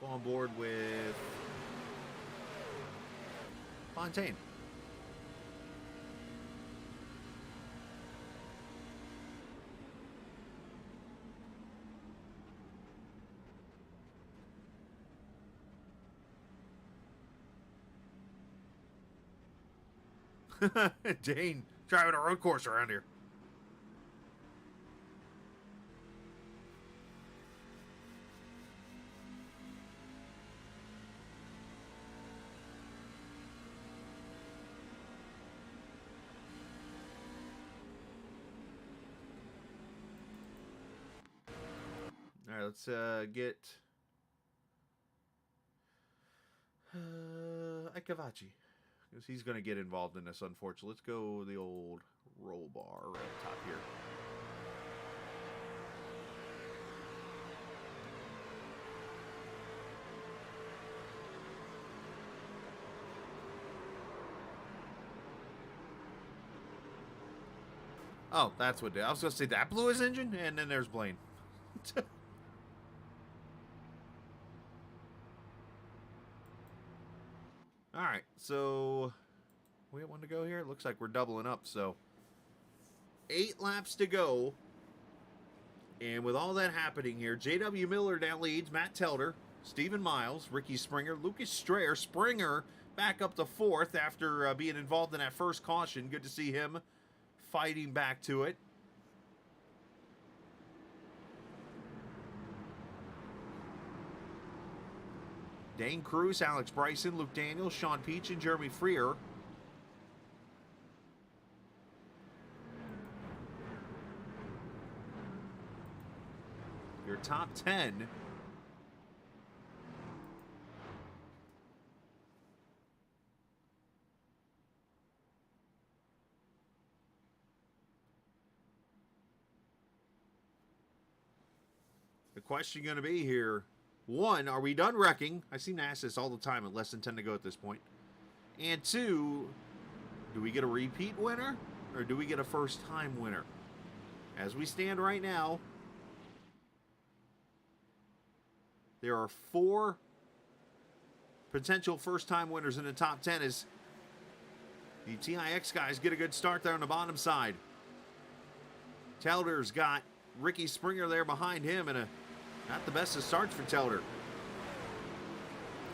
Go on board with Fontaine. Dane driving a road course around here. All right, let's get Ikavachi. Because he's going to get involved in this, unfortunately. Let's go the old roll bar right up top here. Oh, that's what did. I was going to say that blew his engine, and then there's Blaine. All right, so we have one to go here. It looks like we're doubling up, so 8 laps to go. And with all that happening here, J.W. Miller now leads, Matt Telder, Stephen Miles, Ricky Springer, Lucas Strayer. Springer back up to 4th after being involved in that first caution. Good to see him fighting back to it. Dane Cruz, Alex Bryson, Luke Daniels, Sean Peach, and Jeremy Freer. Your top 10. The question going to be here, 1, are we done wrecking? I seem to ask this all the time at less than 10 to go at this point. And 2, do we get a repeat winner or do we get a first-time winner? As we stand right now, there are 4 potential first-time winners in the top 10 as the TIX guys get a good start there on the bottom side. Telder's got Ricky Springer there behind him, and not the best of starts for Telder.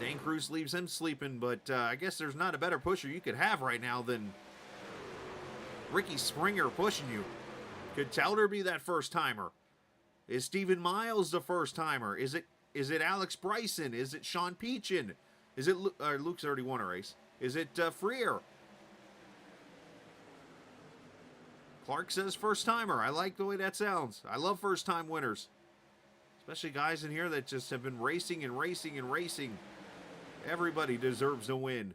Dane Cruz leaves him sleeping, but I guess there's not a better pusher you could have right now than Ricky Springer pushing you. Could Telder be that first-timer? Is Stephen Miles the first-timer? Is it Alex Bryson? Is it Sean Peachin? Is it Luke's already won a race? Is it Freer? Clark says first-timer. I like the way that sounds. I love first-time winners. Especially guys in here that just have been racing and racing and racing. Everybody deserves a win.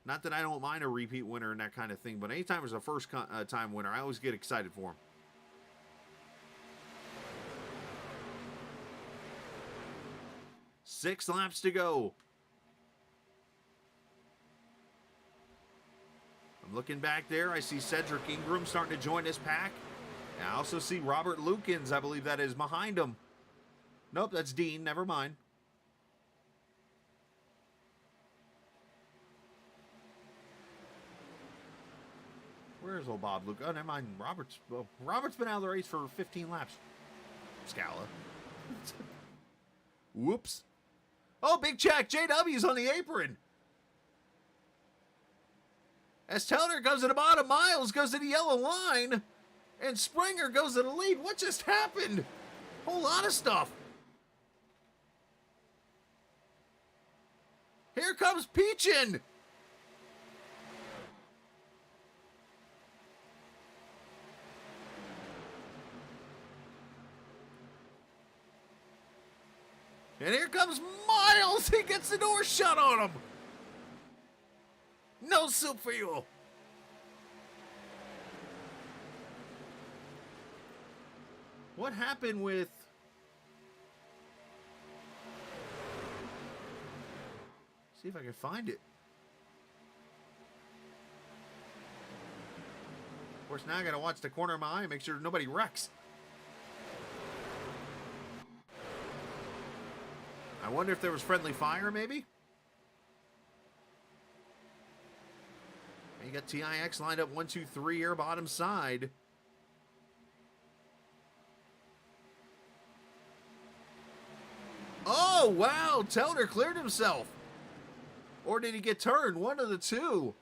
Not that I don't mind a repeat winner and that kind of thing, but anytime there's a first-time winner, I always get excited for him. Six laps to go. I'm looking back there. I see Cedric Ingram starting to join this pack. And I also see Robert Lukens, I believe that is, behind him. Nope, that's Dean. Never mind. Where's old Bob Luke? Oh, never mind. Robert's been out of the race for 15 laps. Scala. Whoops. Oh, big check. JW's on the apron. As Towner goes to the bottom, Miles goes to the yellow line, and Springer goes to the lead. What just happened? Whole lot of stuff. Here comes Peachin. And here comes Miles. He gets the door shut on him. No soup for you. What happened with... See if I can find it. Of course, now I gotta watch the corner of my eye and make sure nobody wrecks. I wonder if there was friendly fire, maybe? And you got TIX lined up 1, 2, 3 here, bottom side. Oh, wow! Tellner cleared himself. Or did he get turned? One of the two.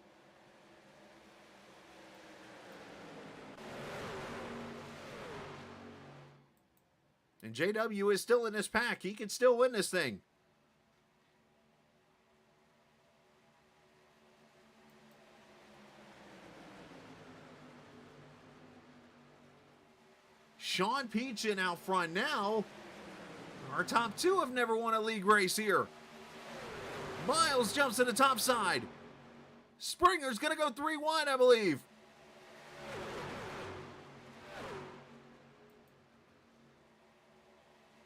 And JW is still in this pack. He can still win this thing. Sean Peachin out front now. Our top two have never won a league race here. Miles jumps to the top side. Springer's going to go 3-1, I believe.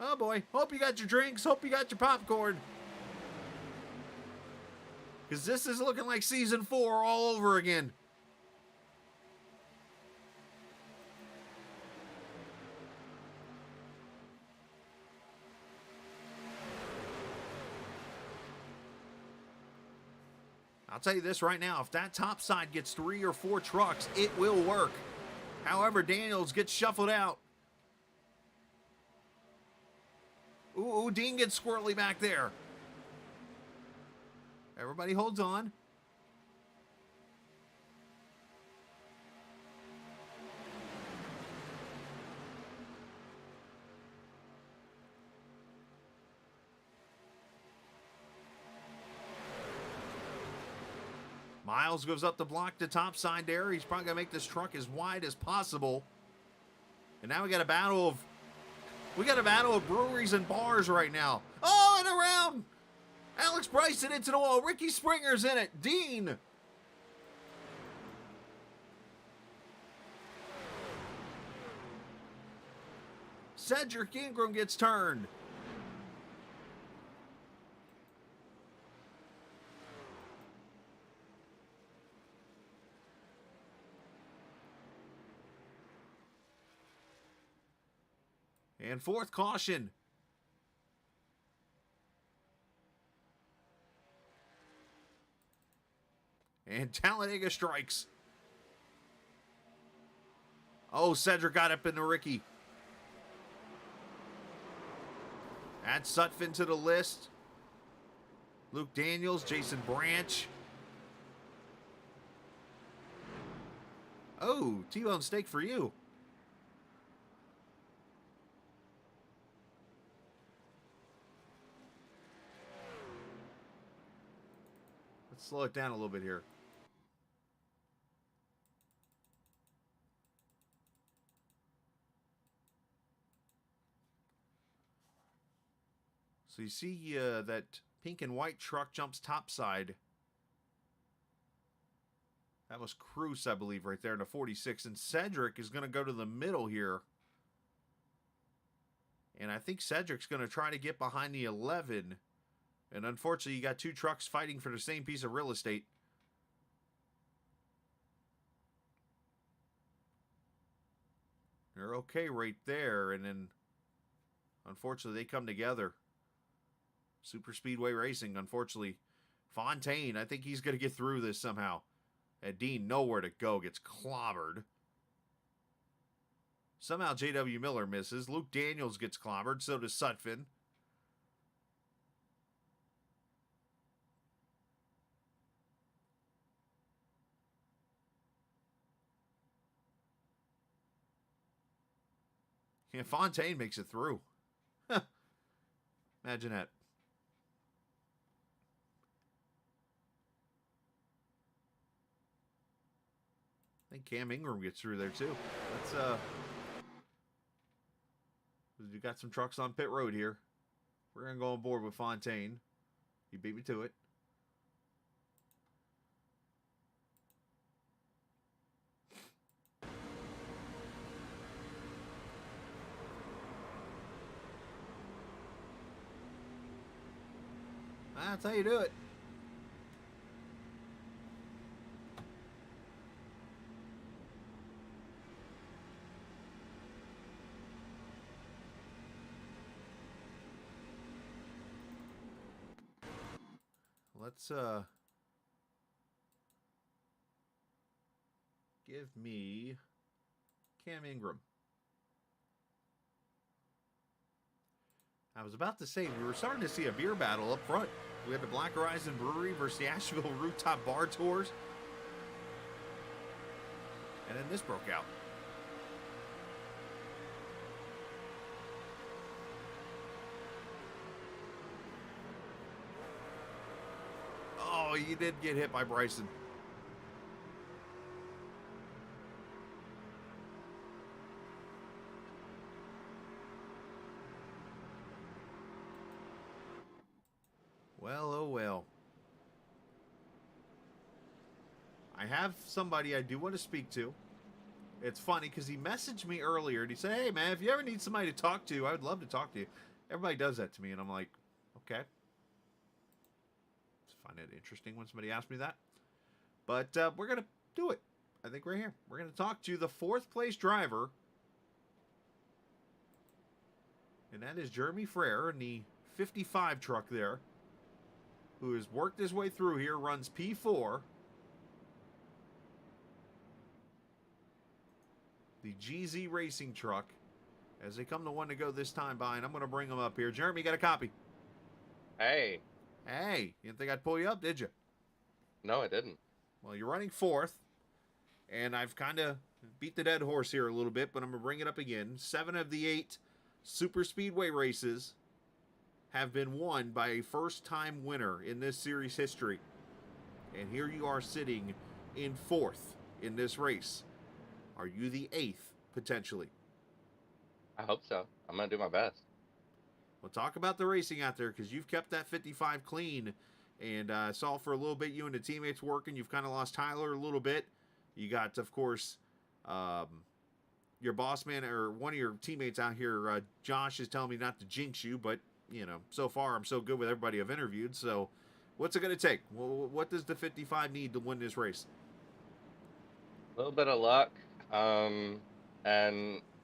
Oh boy, hope you got your drinks, hope you got your popcorn. Because this is looking like season 4 all over again. I'll tell you this right now, if that top side gets 3 or 4 trucks, it will work. However, Daniels gets shuffled out. Ooh, Dean gets squirrely back there. Everybody holds on. Miles goes up to block the top side there. He's probably going to make this truck as wide as possible. And now we got a battle of breweries and bars right now. Oh, and around! Alex Bryson into the wall. Ricky Springer's in it. Dean. Cedric Ingram gets turned. And fourth caution. And Talladega strikes. Oh, Cedric got up into Ricky. Add Sutphin to the list. Luke Daniels, Jason Branch. Oh, T-bone steak for you. Let's slow it down a little bit here. So you see that pink and white truck jumps topside. That was Cruz, I believe, right there in the 46. And Cedric is going to go to the middle here. And I think Cedric's going to try to get behind the 11. And unfortunately, you got 2 trucks fighting for the same piece of real estate. They're okay right there. And then, unfortunately, they come together. SuperSpeedway Racing, unfortunately. Fontaine, I think he's going to get through this somehow. And Dean, nowhere to go, gets clobbered. Somehow J.W. Miller misses. Luke Daniels gets clobbered, so does Sutphin. Yeah, Fontaine makes it through. Imagine that. I think Cam Ingram gets through there too. Let's we got some trucks on pit road here. We're gonna go on board with Fontaine. He beat me to it. That's how you do it. Let's give me Cam Ingram. I was about to say, we were starting to see a beer battle up front. We had the Black Horizon Brewery versus the Asheville Rooftop Bar Tours. And then this broke out. Oh, you did get hit by Bryson. Well, oh well. I have somebody I do want to speak to. It's funny because he messaged me earlier and he said, hey man, if you ever need somebody to talk to, I would love to talk to you. Everybody does that to me and I'm like, okay. I find it interesting when somebody asks me that. But we're going to do it. I think we're here. We're going to talk to the 4th place driver. And that is Jeremy Frere in the 55 truck there, who has worked his way through here, runs P4. The GZ Racing truck, as they come to one to go this time by, and I'm going to bring them up here. Jeremy, you got a copy? Hey. Hey, you didn't think I'd pull you up, did you? No, I didn't. Well, you're running 4th, and I've kind of beat the dead horse here a little bit, but I'm going to bring it up again. 7 of the 8 SuperSpeedway races have been won by a first-time winner in this series history. And here you are sitting in 4th in this race. Are you the 8th, potentially? I hope so. I'm going to do my best. Well, talk about the racing out there, because you've kept that 55 clean. And I saw for a little bit you and the teammates working. You've kind of lost Tyler a little bit. You got, of course, your boss man, or one of your teammates out here, Josh, is telling me not to jinx you, but, you know, so far I'm so good with everybody I've interviewed. So what's it going to take? What does the 55 need to win this race? A little bit of luck, and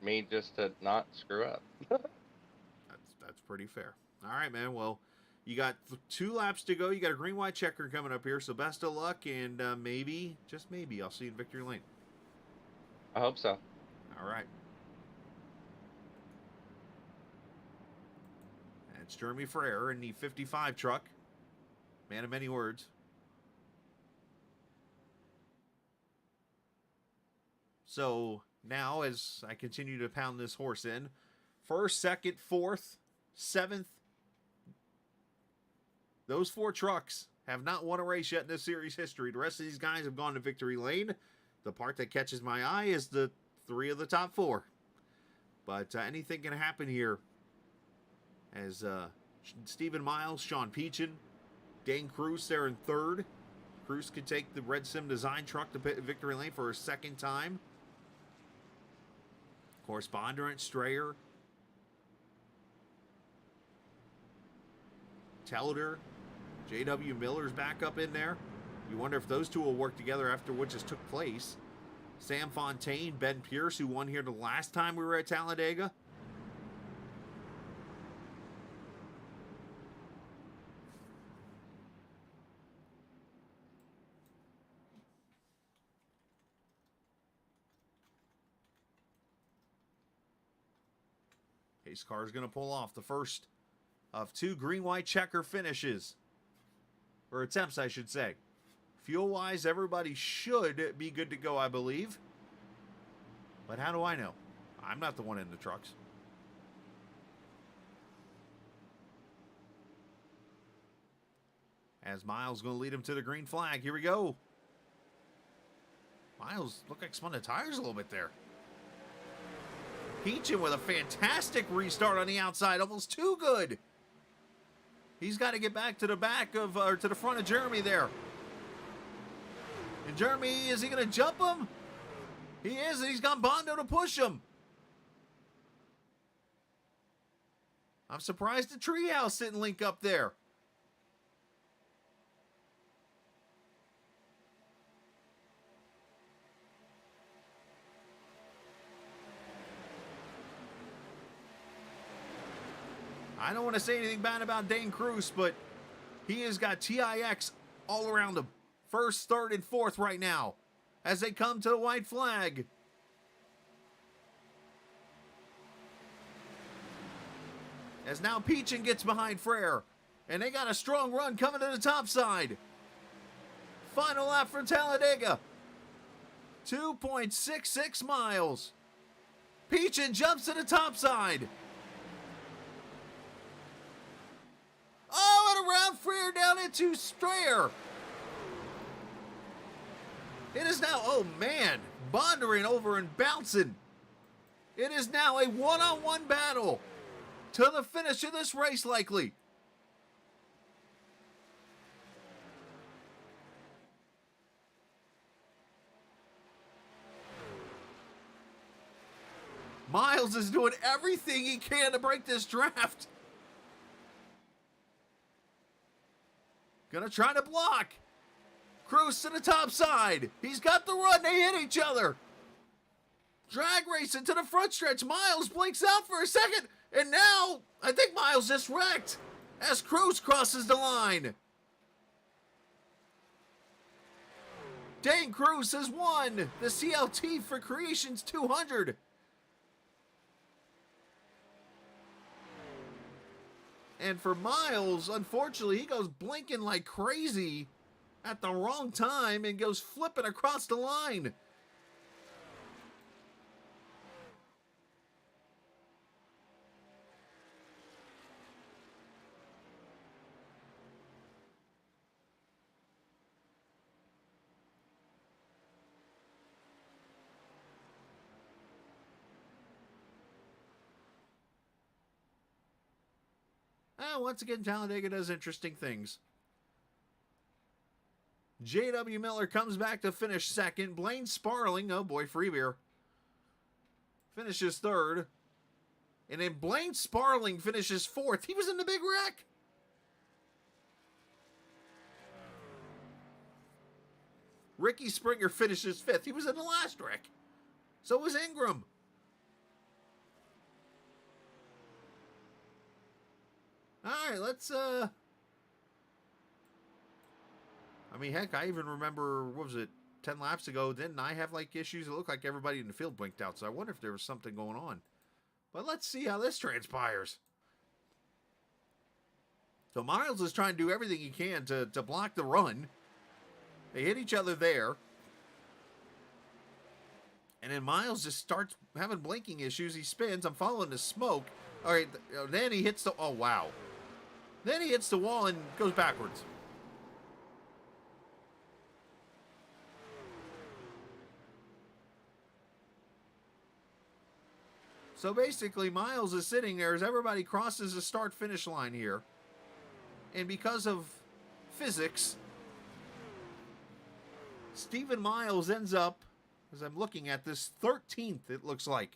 me just to not screw up. That's pretty fair. All right, man. Well, you got 2 laps to go. You got a green-white checker coming up here, so best of luck, and maybe, just maybe, I'll see you in victory lane. I hope so. All right. That's Jeremy Frere in the 55 truck. Man of many words. So now, as I continue to pound this horse in, 1st, 2nd, 4th, 7th, those 4 trucks have not won a race yet in this series history. The rest of these guys have gone to victory lane. The part that catches my eye is the 3 of the top 4. But anything can happen here. As Stephen Miles, Sean Peachin, Dane Cruz there in 3rd. Cruz could take the Red Sim Design truck to victory lane for a 2nd time. Of course, Bondurant, Strayer, Telder, J.W. Miller's back up in there. You wonder if those two will work together after what just took place. Sam Fontaine, Ben Pierce, who won here the last time we were at Talladega. Pace car is going to pull off the first of 2 green-white checker finishes. Or attempts, I should say. Fuel-wise, everybody should be good to go, I believe. But how do I know? I'm not the one in the trucks. As Miles going to lead him to the green flag. Here we go. Miles looked like spun the tires a little bit there. Peachin with a fantastic restart on the outside. Almost too good. He's got to get back to the back of, or to the front of Jeremy there. And Jeremy, is he going to jump him? He is, and he's got Bondo to push him. I'm surprised the treehouse didn't link up there. I don't want to say anything bad about Dane Cruz, but he has got TIX all around him. First, third, and fourth right now as they come to the white flag. As now Peachin gets behind Frere, and they got a strong run coming to the top side. Final lap for Talladega. 2.66 miles. Peachin jumps to the top side. Oh, and around Frere down into Strayer. It is now, oh man, bondering over and bouncing. It is now a one-on-one battle to the finish of this race, likely. Miles is doing everything he can to break this draft. Gonna try to block. Cruz to the top side. He's got the run. They hit each other. Drag racing to the front stretch. Miles blinks out for a second. And now, I think Miles just wrecked as Cruz crosses the line. Dane Cruz has won the CLT for Creations 200. And for Miles, unfortunately, he goes blinking like crazy at the wrong time and goes flipping across the line. Once again, Talladega does interesting things. J.W. Miller comes back to finish second. Blaine Sparling, oh boy, free beer, finishes third. And then Blaine Sparling finishes fourth. He was in the big wreck. Ricky Springer finishes fifth. He was in the last wreck. So was Ingram. All right, let's, I mean, heck, I even remember, what was it, 10 laps ago, didn't I have, like, issues? It looked like everybody in the field blinked out, so I wonder if there was something going on. But let's see how this transpires. So Miles is trying to do everything he can to block the run. They hit each other there. And then Miles just starts having blinking issues. He spins. I'm following the smoke. All right, then he hits the, oh, wow. Then he hits the wall and goes backwards. So basically, Miles is sitting there as everybody crosses the start-finish line here. And because of physics, Stephen Miles ends up, as I'm looking at this, 13th, it looks like.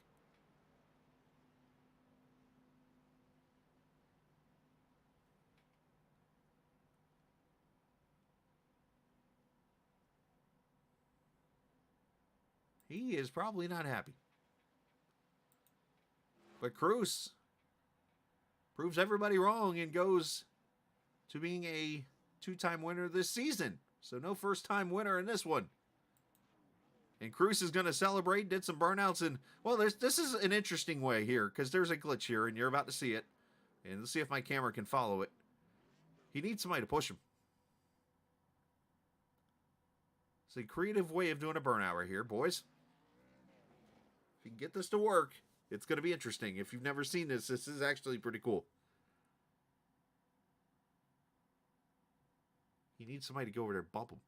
He is probably not happy. But Cruz proves everybody wrong and goes to being a two-time winner this season. So no first-time winner in this one. And Cruz is going to celebrate, did some burnouts, and, well, this is an interesting way here, because there's a glitch here, and you're about to see it. And let's see if my camera can follow it. He needs somebody to push him. It's a creative way of doing a burnout right here, boys. If you can get this to work, it's going to be interesting. If you've never seen this, this is actually pretty cool. He needs somebody to go over there and bump him.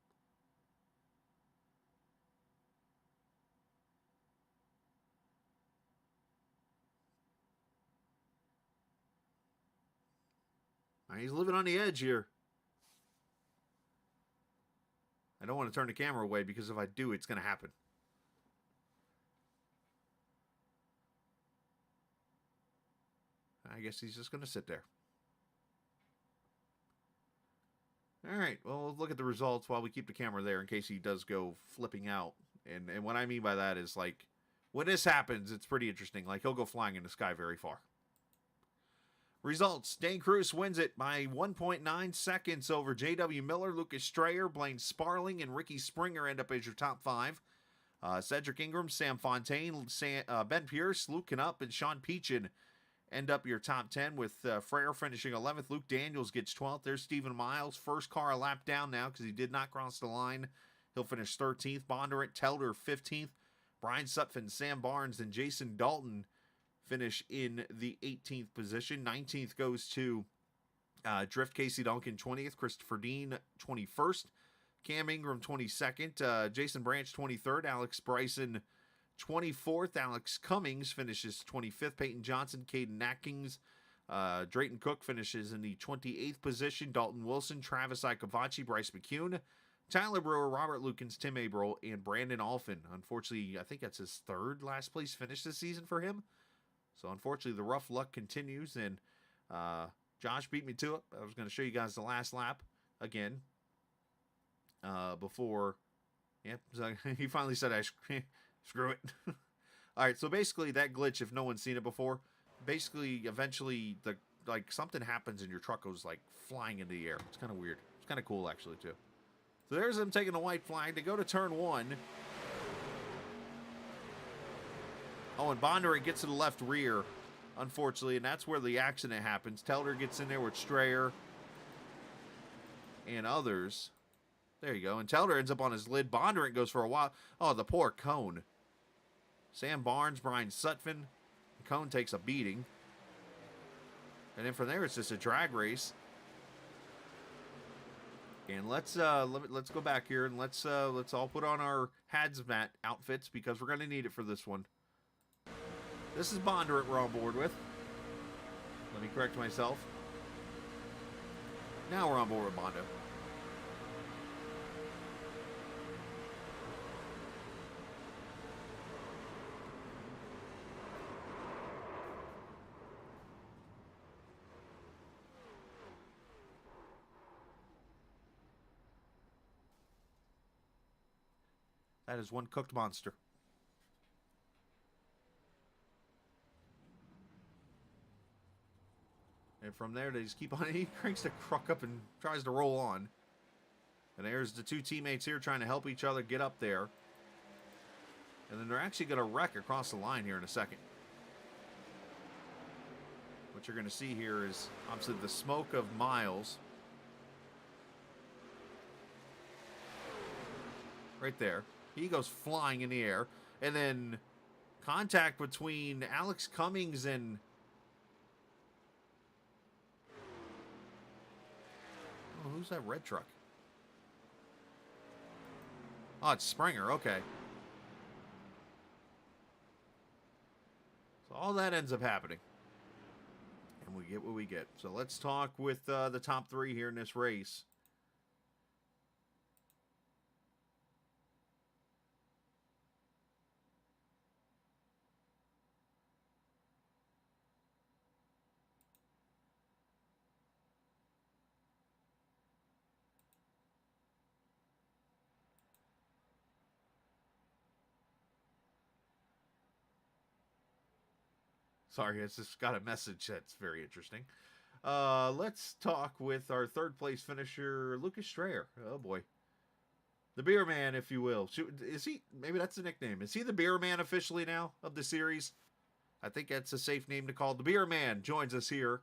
He's living on the edge here. I don't want to turn the camera away because if I do, it's going to happen. I guess he's just going to sit there. All right, well, we'll look at the results while we keep the camera there in case he does go flipping out. And what I mean by that is, like, when this happens, it's pretty interesting. Like, he'll go flying in the sky very far. Results, Dane Cruz wins it by 1.9 seconds over J.W. Miller, Lucas Strayer, Blaine Sparling, and Ricky Springer end up as your top 5. Cedric Ingram, Sam Fontaine, Ben Pierce, Luke Knupp, and Sean Peachin end up your top 10 with Frere finishing 11th. Luke Daniels gets 12th. There's Stephen Miles, first car a lap down now because he did not cross the line. He'll finish 13th. Bondurant, Telder 15th. Brian Sutphin, Sam Barnes, and Jason Dalton finish in the 18th position. 19th goes to Drift Casey Duncan, 20th. Christopher Dean, 21st. Cam Ingram, 22nd. Jason Branch, 23rd. Alex Bryson, 24th. Alex Cummings finishes 25th. Peyton Johnson, Caden Atkins, Drayton Cook finishes in the 28th position. Dalton Wilson, Travis Ikavachi, Bryce McCune, Tyler Brewer, Robert Lukens, Tim Abril, and Brandon Alphin. Unfortunately, I think that's his third last place finish this season for him. So, unfortunately, the rough luck continues, and Josh beat me to it. I was going to show you guys the last lap again before, so he finally said, screw it. All right, so basically that glitch, if no one's seen it before, basically, eventually, something happens and your truck goes, flying into the air. It's kind of weird. It's kind of cool, actually, too. So, there's them taking the white flag. They go to turn 1. Oh, and Bondurant gets to the left rear, unfortunately, and that's where the accident happens. Telder gets in there with Strayer and others. There you go. And Telder ends up on his lid. Bondurant goes for a while. Oh, the poor Cone. Sam Barnes, Brian Sutphin. Cone takes a beating. And then from there, it's just a drag race. And let's go back here and let's all put on our hazmat outfits because we're going to need it for this one. This is Bondurant we're on board with. Let me correct myself. Now we're on board with Bondo. That is one cooked monster. And from there, they just keep on. He cranks the truck up and tries to roll on. And there's the two teammates here trying to help each other get up there. And then they're actually going to wreck across the line here in a second. What you're going to see here is, obviously, the smoke of Miles. Right there. He goes flying in the air. And then contact between Alex Cummings and... Oh, who's that red truck? Oh, it's Springer. Okay. So all that ends up happening. And we get what we get. So let's talk with the top 3 here in this race. Sorry, it's just got a message that's very interesting. Let's talk with our third place finisher, Lucas Strayer. Oh, boy. The Beer Man, if you will. Is he, maybe that's the nickname. Is he the Beer Man officially now of the series? I think that's a safe name to call. The Beer Man joins us here.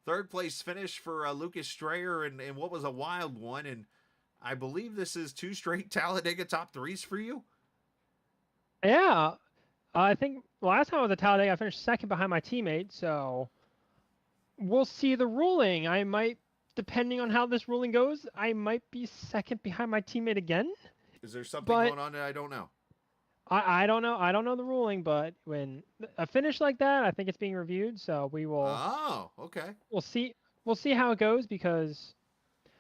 Third place finish for Lucas Strayer and what was a wild one. And I believe this is 2 straight Talladega top 3s for you. Yeah. I think last time I was at Talladega, I finished second behind my teammate, so we'll see the ruling. I might depending on how this ruling goes, I might be second behind my teammate again. Is there something But going on that I don't know? I don't know. I don't know the ruling, but when a finish like that, I think it's being reviewed. So we will. Oh, okay. We'll see. We'll see how it goes because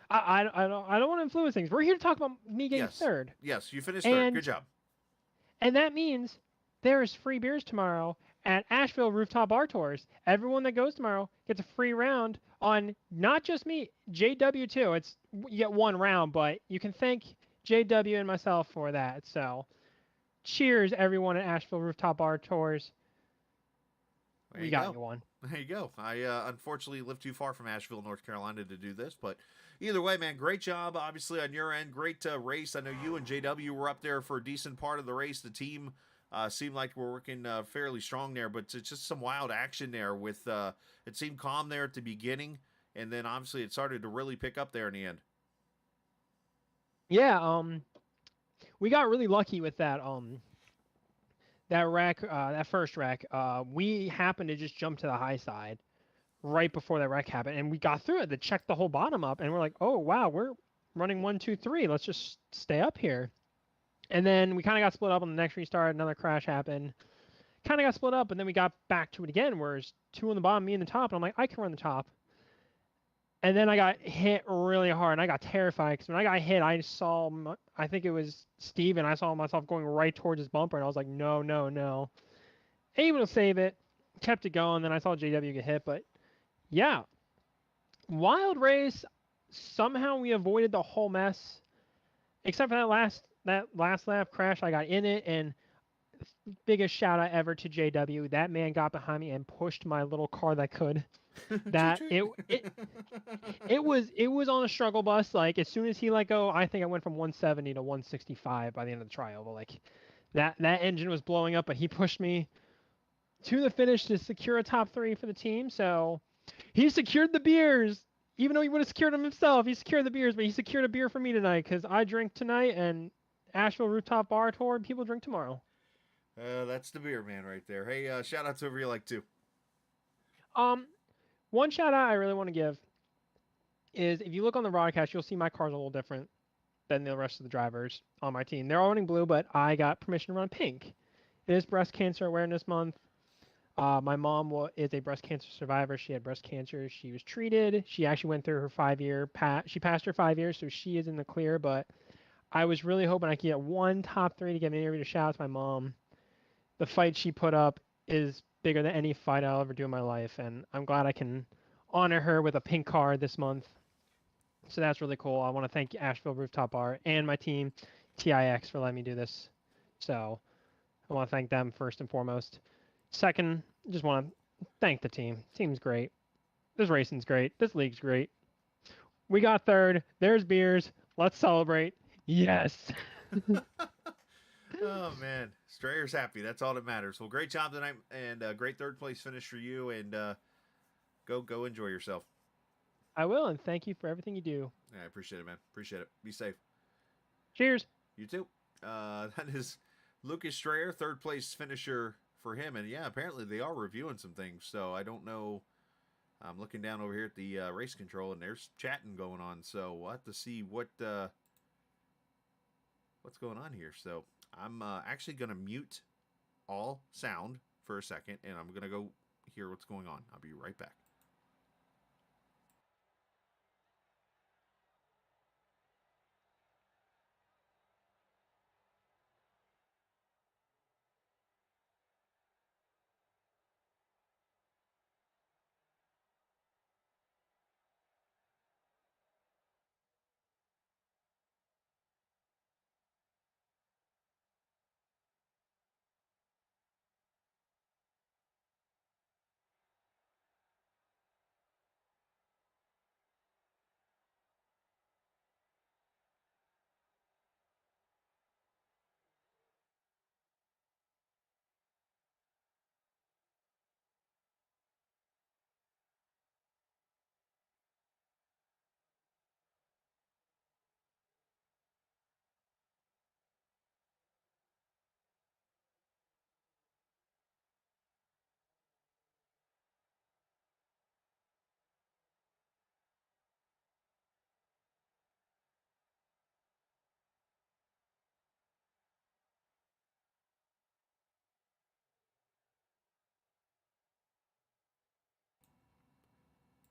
I don't want to influence things. We're here to talk about me getting Yes. third, Yes, you finished third. and Good job. that means there is free beers tomorrow at Asheville Rooftop Bar Tours. Everyone that goes tomorrow gets a free round on not just me, JW too. It's you get one round, but you can thank JW and myself for that. So, cheers everyone at Asheville Rooftop Bar Tours. There We you got go. you one. There you go. I unfortunately live too far from Asheville, North Carolina to do this, but either way, man, great job, obviously, on your end. Great race. I know you and JW were up there for a decent part of the race. The team seemed like we're working fairly strong there, but it's just some wild action there with it seemed calm there at the beginning, and then obviously it started to really pick up there in the end. Yeah, we got really lucky with that wreck, that first wreck. We happened to just jump to the high side right before that wreck happened, and we got through it to check the whole bottom up, and we're like, oh wow, we're running 1, 2, 3. Let's just stay up here. And then we kind of got split up on the next restart. Another crash happened. Kind of got split up, and then we got back to it again. Where it's 2 on the bottom, me in the top, and I'm like, I can run the top. And then I got hit really hard, and I got terrified because when I got hit, I think it was Steve, and I saw myself going right towards his bumper, and I was like, no, no, no. Able to save it, kept it going. Then I saw JW get hit, but yeah, wild race. Somehow we avoided the whole mess, except for that last lap crash. I got in it, and biggest shout out ever to JW. That man got behind me and pushed my little car that could. That it was on a struggle bus. Like as soon as he let go, I think I went from 170 to 165 by the end of the trial. But like that engine was blowing up, but he pushed me to the finish to secure a top 3 for the team. So he secured the beers, even though he would have secured them himself. He secured the beers, but he secured a beer for me tonight because I drink tonight, and Asheville Rooftop Bar Tour people drink tomorrow. That's the beer man right there. Hey, shout out to whoever you like too. One shout out I really want to give is if you look on the broadcast, you'll see my car's a little different than the rest of the drivers on my team. They're all running blue, but I got permission to run pink. It is Breast Cancer Awareness Month. My mom is a breast cancer survivor. She had breast cancer. She was treated. She actually went through her 5-year she passed her 5 years, so she is in the clear. But I was really hoping I could get one top 3 to get an interview to shout out to my mom. The fight she put up is bigger than any fight I'll ever do in my life, and I'm glad I can honor her with a pink card this month. So that's really cool. I want to thank Asheville Rooftop Bar and my team, TIX, for letting me do this. So I want to thank them first and foremost. Second, just want to thank the team. Team's great. This racing's great. This league's great. We got third. There's beers. Let's celebrate. Yes. Oh man, Strayer's happy. That's all that matters. Well, great job tonight, and great third place finish for you. And go enjoy yourself. I will, and thank you for everything you do. Yeah, I appreciate it, man. Appreciate it. Be safe. Cheers. You too. That is Lucas Strayer, third place finisher for him. And yeah, apparently they are reviewing some things. So I don't know. I'm looking down over here at the race control, and there's chatting going on. So we'll have to see what's going on here. So I'm actually going to mute all sound for a second, and I'm going to go hear what's going on. I'll be right back.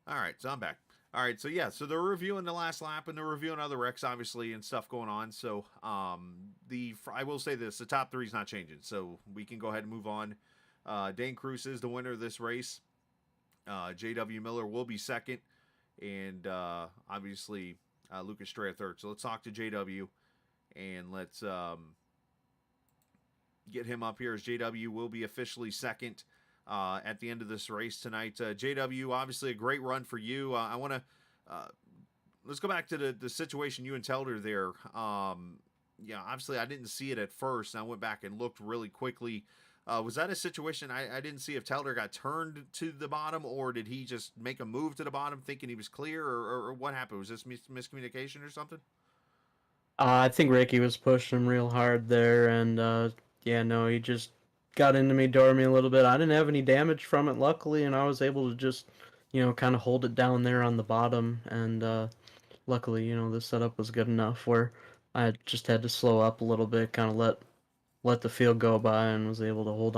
All right, so I'm back. All right, so yeah, so they're reviewing the last lap and they're reviewing other wrecks, obviously, and stuff going on. So, I will say this: the top three is not changing, so we can go ahead and move on. Dane Cruz is the winner of this race. J.W. Miller will be second, and obviously Lucas Strea third. So let's talk to J.W. and let's get him up here as J.W. will be officially second at the end of this race tonight. J.W., obviously a great run for you. I want to let's go back to the situation you and Telder there. Yeah, obviously I didn't see it at first. And I went back and looked really quickly. Was that a situation I didn't see if Telder got turned to the bottom, or did he just make a move to the bottom thinking he was clear, or what happened? Was this miscommunication or something? I think Ricky was pushing him real hard there, and yeah, no, he just got into me, door me a little bit. I didn't have any damage from it, luckily, and I was able to just, kind of hold it down there on the bottom, and luckily, the setup was good enough where I just had to slow up a little bit, kind of let the field go by, and was able to uh, hold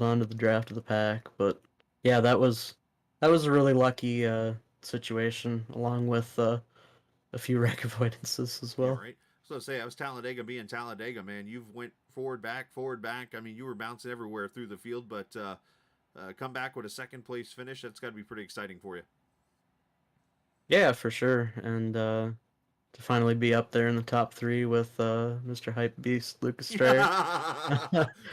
on to the draft of the pack. But yeah, that was a really lucky situation, along with a few wreck avoidances as Yeah, well. right. So say I was Talladega being Talladega, man. You've went forward, back, forward, back. I mean, you were bouncing everywhere through the field, but come back with a second place finish. That's got to be pretty exciting for you. Yeah, for sure. And to finally be up there in the top three with Mr. Hype Beast Lucas Strayer.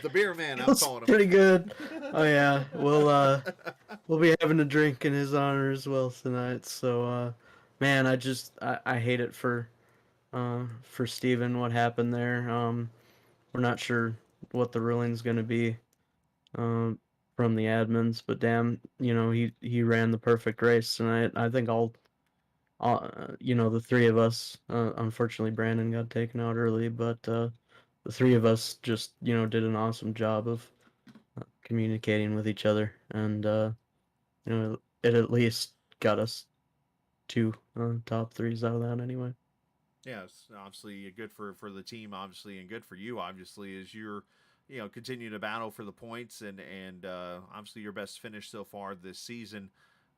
The beer man, I'm Feels calling him. pretty good. Oh yeah, we'll be having a drink in his honor as well tonight. So man, I hate it for Steven what happened there. We're not sure what the ruling's gonna be um from the admins, but damn, he ran the perfect race tonight. I think the three of us, unfortunately Brandon got taken out early, but the three of us just, did an awesome job of communicating with each other, and it at least got us two top threes out of that anyway. Yeah, it's obviously good for the team, obviously, and good for you, obviously, as you're, continue to battle for the points and obviously your best finish so far this season.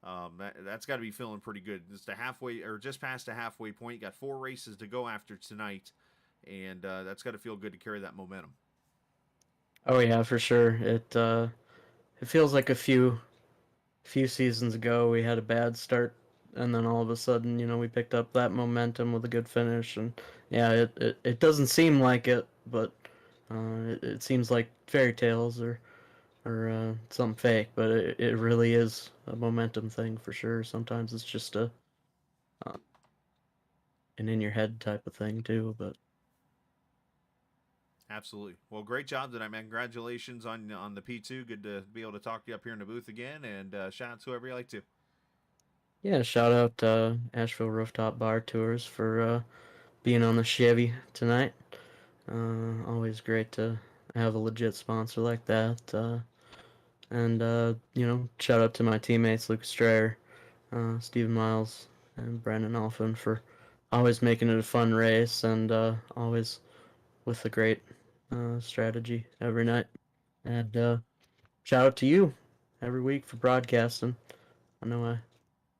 That's got to be feeling pretty good. It's the halfway or just past the halfway point. You got 4 races to go after tonight, and that's got to feel good to carry that momentum. Oh yeah, for sure. It feels like a few seasons ago we had a bad start, and then all of a sudden, we picked up that momentum with a good finish, and yeah, it doesn't seem like it, but it seems like fairy tales or something fake, but it really is a momentum thing for sure. Sometimes it's just uh, an in your head type of thing too, but Absolutely. Well, great job tonight, man. Congratulations on the P2. Good to be able to talk to you up here in the booth again, and shout out to whoever you like to. yeah, shout out Asheville Rooftop Bar Tours for being on the Chevy tonight. Always great to have a legit sponsor like that. And shout out to my teammates Lucas Strayer, Stephen Miles, and Brandon Alphin for always making it a fun race, and always with a great strategy every night. And shout out to you every week for broadcasting. I know I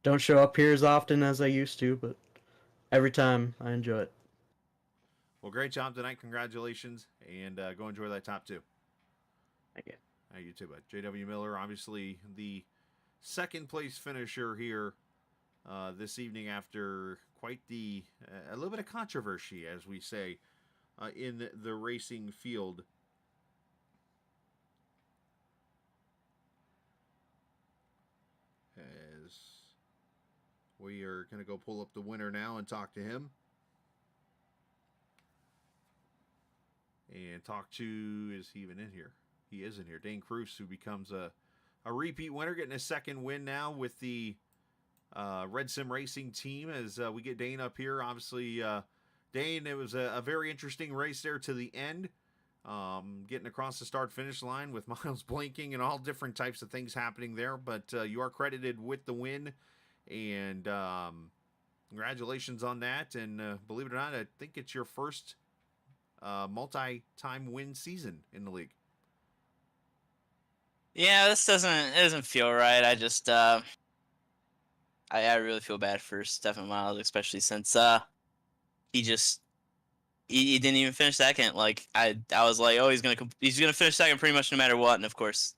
don't show up here as often as I used to, but every time I enjoy it. Well, great job tonight. Congratulations, and go enjoy that top 2. Thank you. You too, bud. J.W. Miller, obviously the second place finisher here this evening after quite a little bit of controversy, as we say, in the racing field. As we are going to go pull up the winner now and talk to him. And talk to, is he even in here? He is in here. Dane Cruz, who becomes a repeat winner, getting his second win now with the Red Sim Racing team as we get Dane up here. Obviously, Dane, it was a very interesting race there to the end. Getting across the start-finish line with Miles blinking and all different types of things happening there. But you are credited with the win. And congratulations on that. And believe it or not, I think it's your first multi-time win season in the league. Yeah, this doesn't feel right. I just I really feel bad for Stephen Miles, especially since he just he didn't even finish second. Like I was like, oh, he's gonna finish second pretty much no matter what. And of course,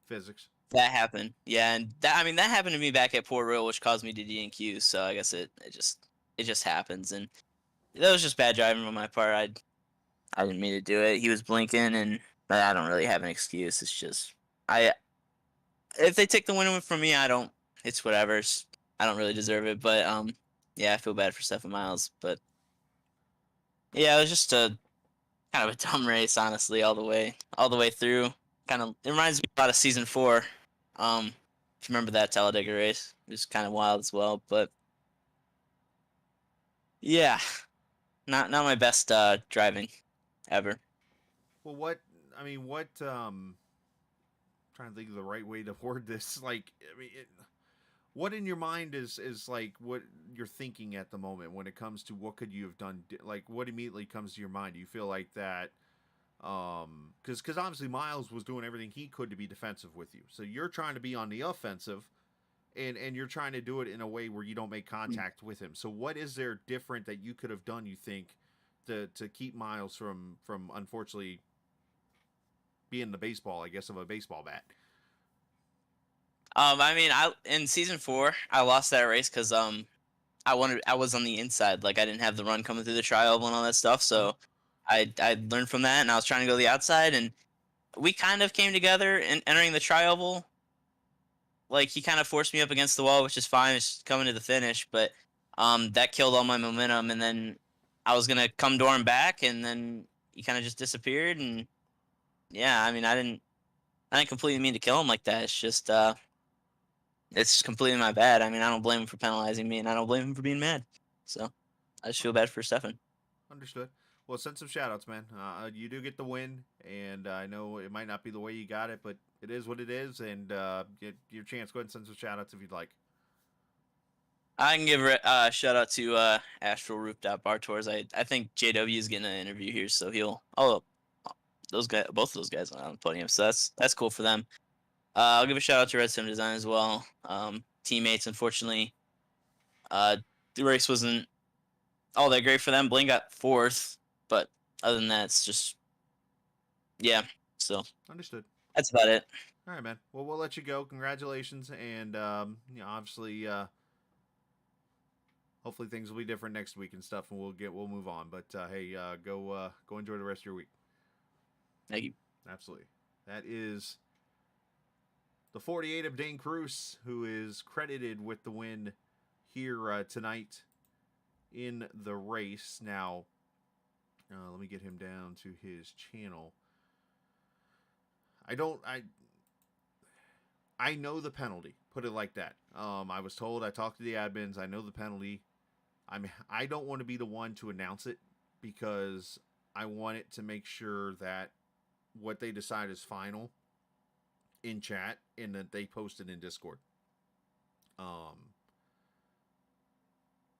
Physics. that happened. Yeah, and that happened to me back at Port Royal, which caused me to DNQ. So I guess it just happens, and that was just bad driving on my part. I didn't mean to do it. He was blinking, and I don't really have an excuse. It's just I if they take the win from me, I don't. It's whatever. I don't really deserve it, but yeah, I feel bad for Stephen Miles, but yeah, it was just a kind of a dumb race, honestly, all the way through. Kind of, it reminds me a lot of season 4. If you remember that Talladega race, it was kind of wild as well. But yeah, not my best driving ever. Well, what trying to think of the right way to word this. Like, I mean, what in your mind is like what you're thinking at the moment when it comes to what could you have done? Like, what immediately comes to your mind? Do you feel like that? Because obviously Miles was doing everything he could to be defensive with you, so you're trying to be on the offensive, and you're trying to do it in a way where you don't make contact with him. So what is there different that you could have done, you think, to keep Miles from unfortunately being the baseball, I guess, of a baseball bat? I mean, I in season 4, I lost that race because I was on the inside, like I didn't have the run coming through the tri-oval and all that stuff. So I learned from that, and I was trying to go to the outside, and we kind of came together in entering the tri-oval. Like he kind of forced me up against the wall, which is fine. It's coming to the finish, but that killed all my momentum, and then I was gonna come door him back, and then he kind of just disappeared, and yeah, I mean, I didn't completely mean to kill him like that. It's completely my bad. I mean, I don't blame him for penalizing me, and I don't blame him for being mad. So I just feel bad for Stefan. Understood. Well, send some shout outs, man. You do get the win, and I know it might not be the way you got it, but it is what it is, and get your chance. Go ahead and send some shout outs if you'd like. I can give a shout out to Astral Rooftop Bar Tours. I think JW is getting an interview here, so those guys, both of those guys on the podium. So that's cool for them. I'll give a shout out to Red Sim Design as well. Teammates, unfortunately, the race wasn't all that great for them. Blaine got 4th, but other than that, it's just yeah. So Understood. that's about it. All right, man. Well, we'll let you go. Congratulations, and obviously, hopefully things will be different next week and stuff, and we'll move on. But hey, go enjoy the rest of your week. Thank you. Absolutely. That is the 48 of Dane Cruz, who is credited with the win here tonight in the race. Now, let me get him down to his channel. I know the penalty. Put it like that. I was told. I talked to the admins. I know the penalty. I don't want to be the one to announce it because I want it to make sure that what they decide is final in chat and that they post it in Discord.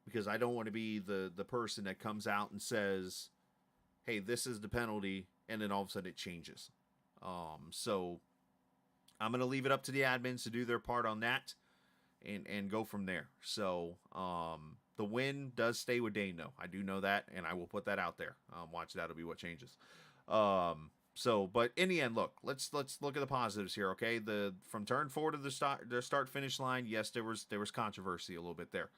Because I don't want to be the person that comes out and says, hey, this is the penalty, and then all of a sudden it changes. So I'm going to leave it up to the admins to do their part on that and go from there. So the win does stay with Dane, though. I do know that, and I will put that out there. Watch, that'll be what changes. But in the end, look, let's look at the positives here, okay? From turn 4 to the start finish line, yes, there was controversy a little bit there.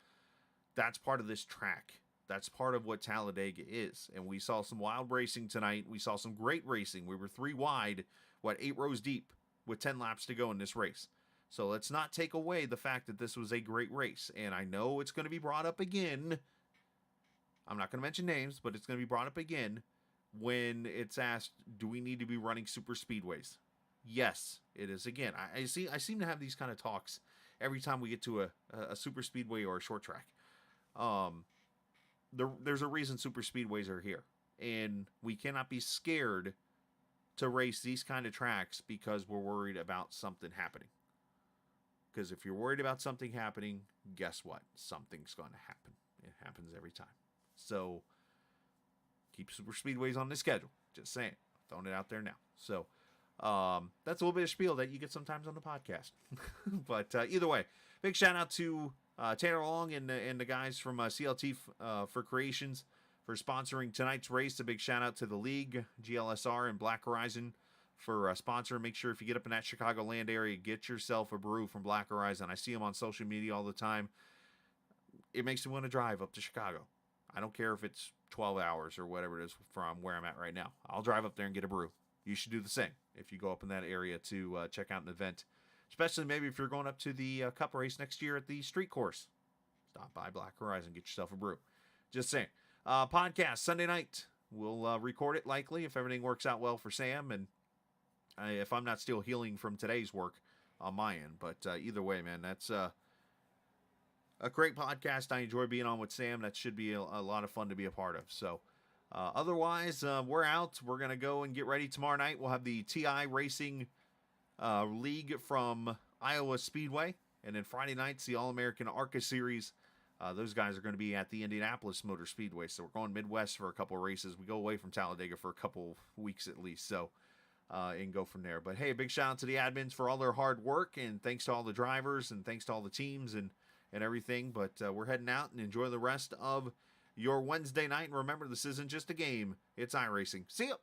That's part of this track. That's part of what Talladega is. And we saw some wild racing tonight. We saw some great racing. We were 3 wide, 8 rows deep with 10 laps to go in this race. So let's not take away the fact that this was a great race. And I know it's going to be brought up again. I'm not going to mention names, but it's going to be brought up again when it's asked, do we need to be running super speedways? Yes, it is again. I seem to have these kind of talks every time we get to a super speedway or a short track. There's a reason super speedways are here, and we cannot be scared to race these kind of tracks because we're worried about something happening. Because if you're worried about something happening, guess what? Something's going to happen. It happens every time. So keep super speedways on the schedule. Just saying, throwing it out there now. So That's a little bit of spiel that you get sometimes on the podcast. But either way, big shout out to Taylor Long and the guys from CLT for Creations for sponsoring tonight's race. A big shout out to the league, GLSR and Black Horizon for sponsoring. Make sure if you get up in that Chicagoland area, get yourself a brew from Black Horizon. I see them on social media all the time. It makes me want to drive up to Chicago. I don't care if it's 12 hours or whatever it is from where I'm at right now. I'll drive up there and get a brew. You should do the same if you go up in that area to check out an event, especially maybe if you're going up to the Cup race next year at the street course. Stop by Black Horizon, get yourself a brew. Just saying. Podcast Sunday night. We'll record it likely if everything works out well for Sam and if I'm not still healing from today's work on my end. But either way, man, that's a great podcast. I enjoy being on with Sam. That should be a lot of fun to be a part of. So. Otherwise, we're out. We're going to go and get ready tomorrow night. We'll have the TI Racing League from Iowa Speedway. And then Friday night's the All-American ARCA Series. Those guys are going to be at the Indianapolis Motor Speedway. So we're going Midwest for a couple of races. We go away from Talladega for a couple weeks at least. So, and go from there. But hey, a big shout out to the admins for all their hard work. And thanks to all the drivers. And thanks to all the teams and everything. But we're heading out and enjoy the rest of your Wednesday night. And remember, this isn't just a game, it's iRacing. See ya!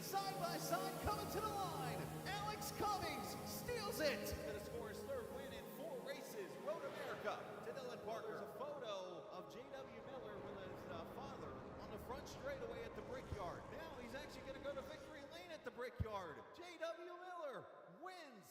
Side by side, coming to the line. Alex Cummings steals it. Going to score his third win in 4 races. Road America to Dylan Parker. There's a photo of J.W. Miller with his father on the front straightaway at the Brickyard. Now he's actually going to go to victory lane at the Brickyard. J.W. Miller wins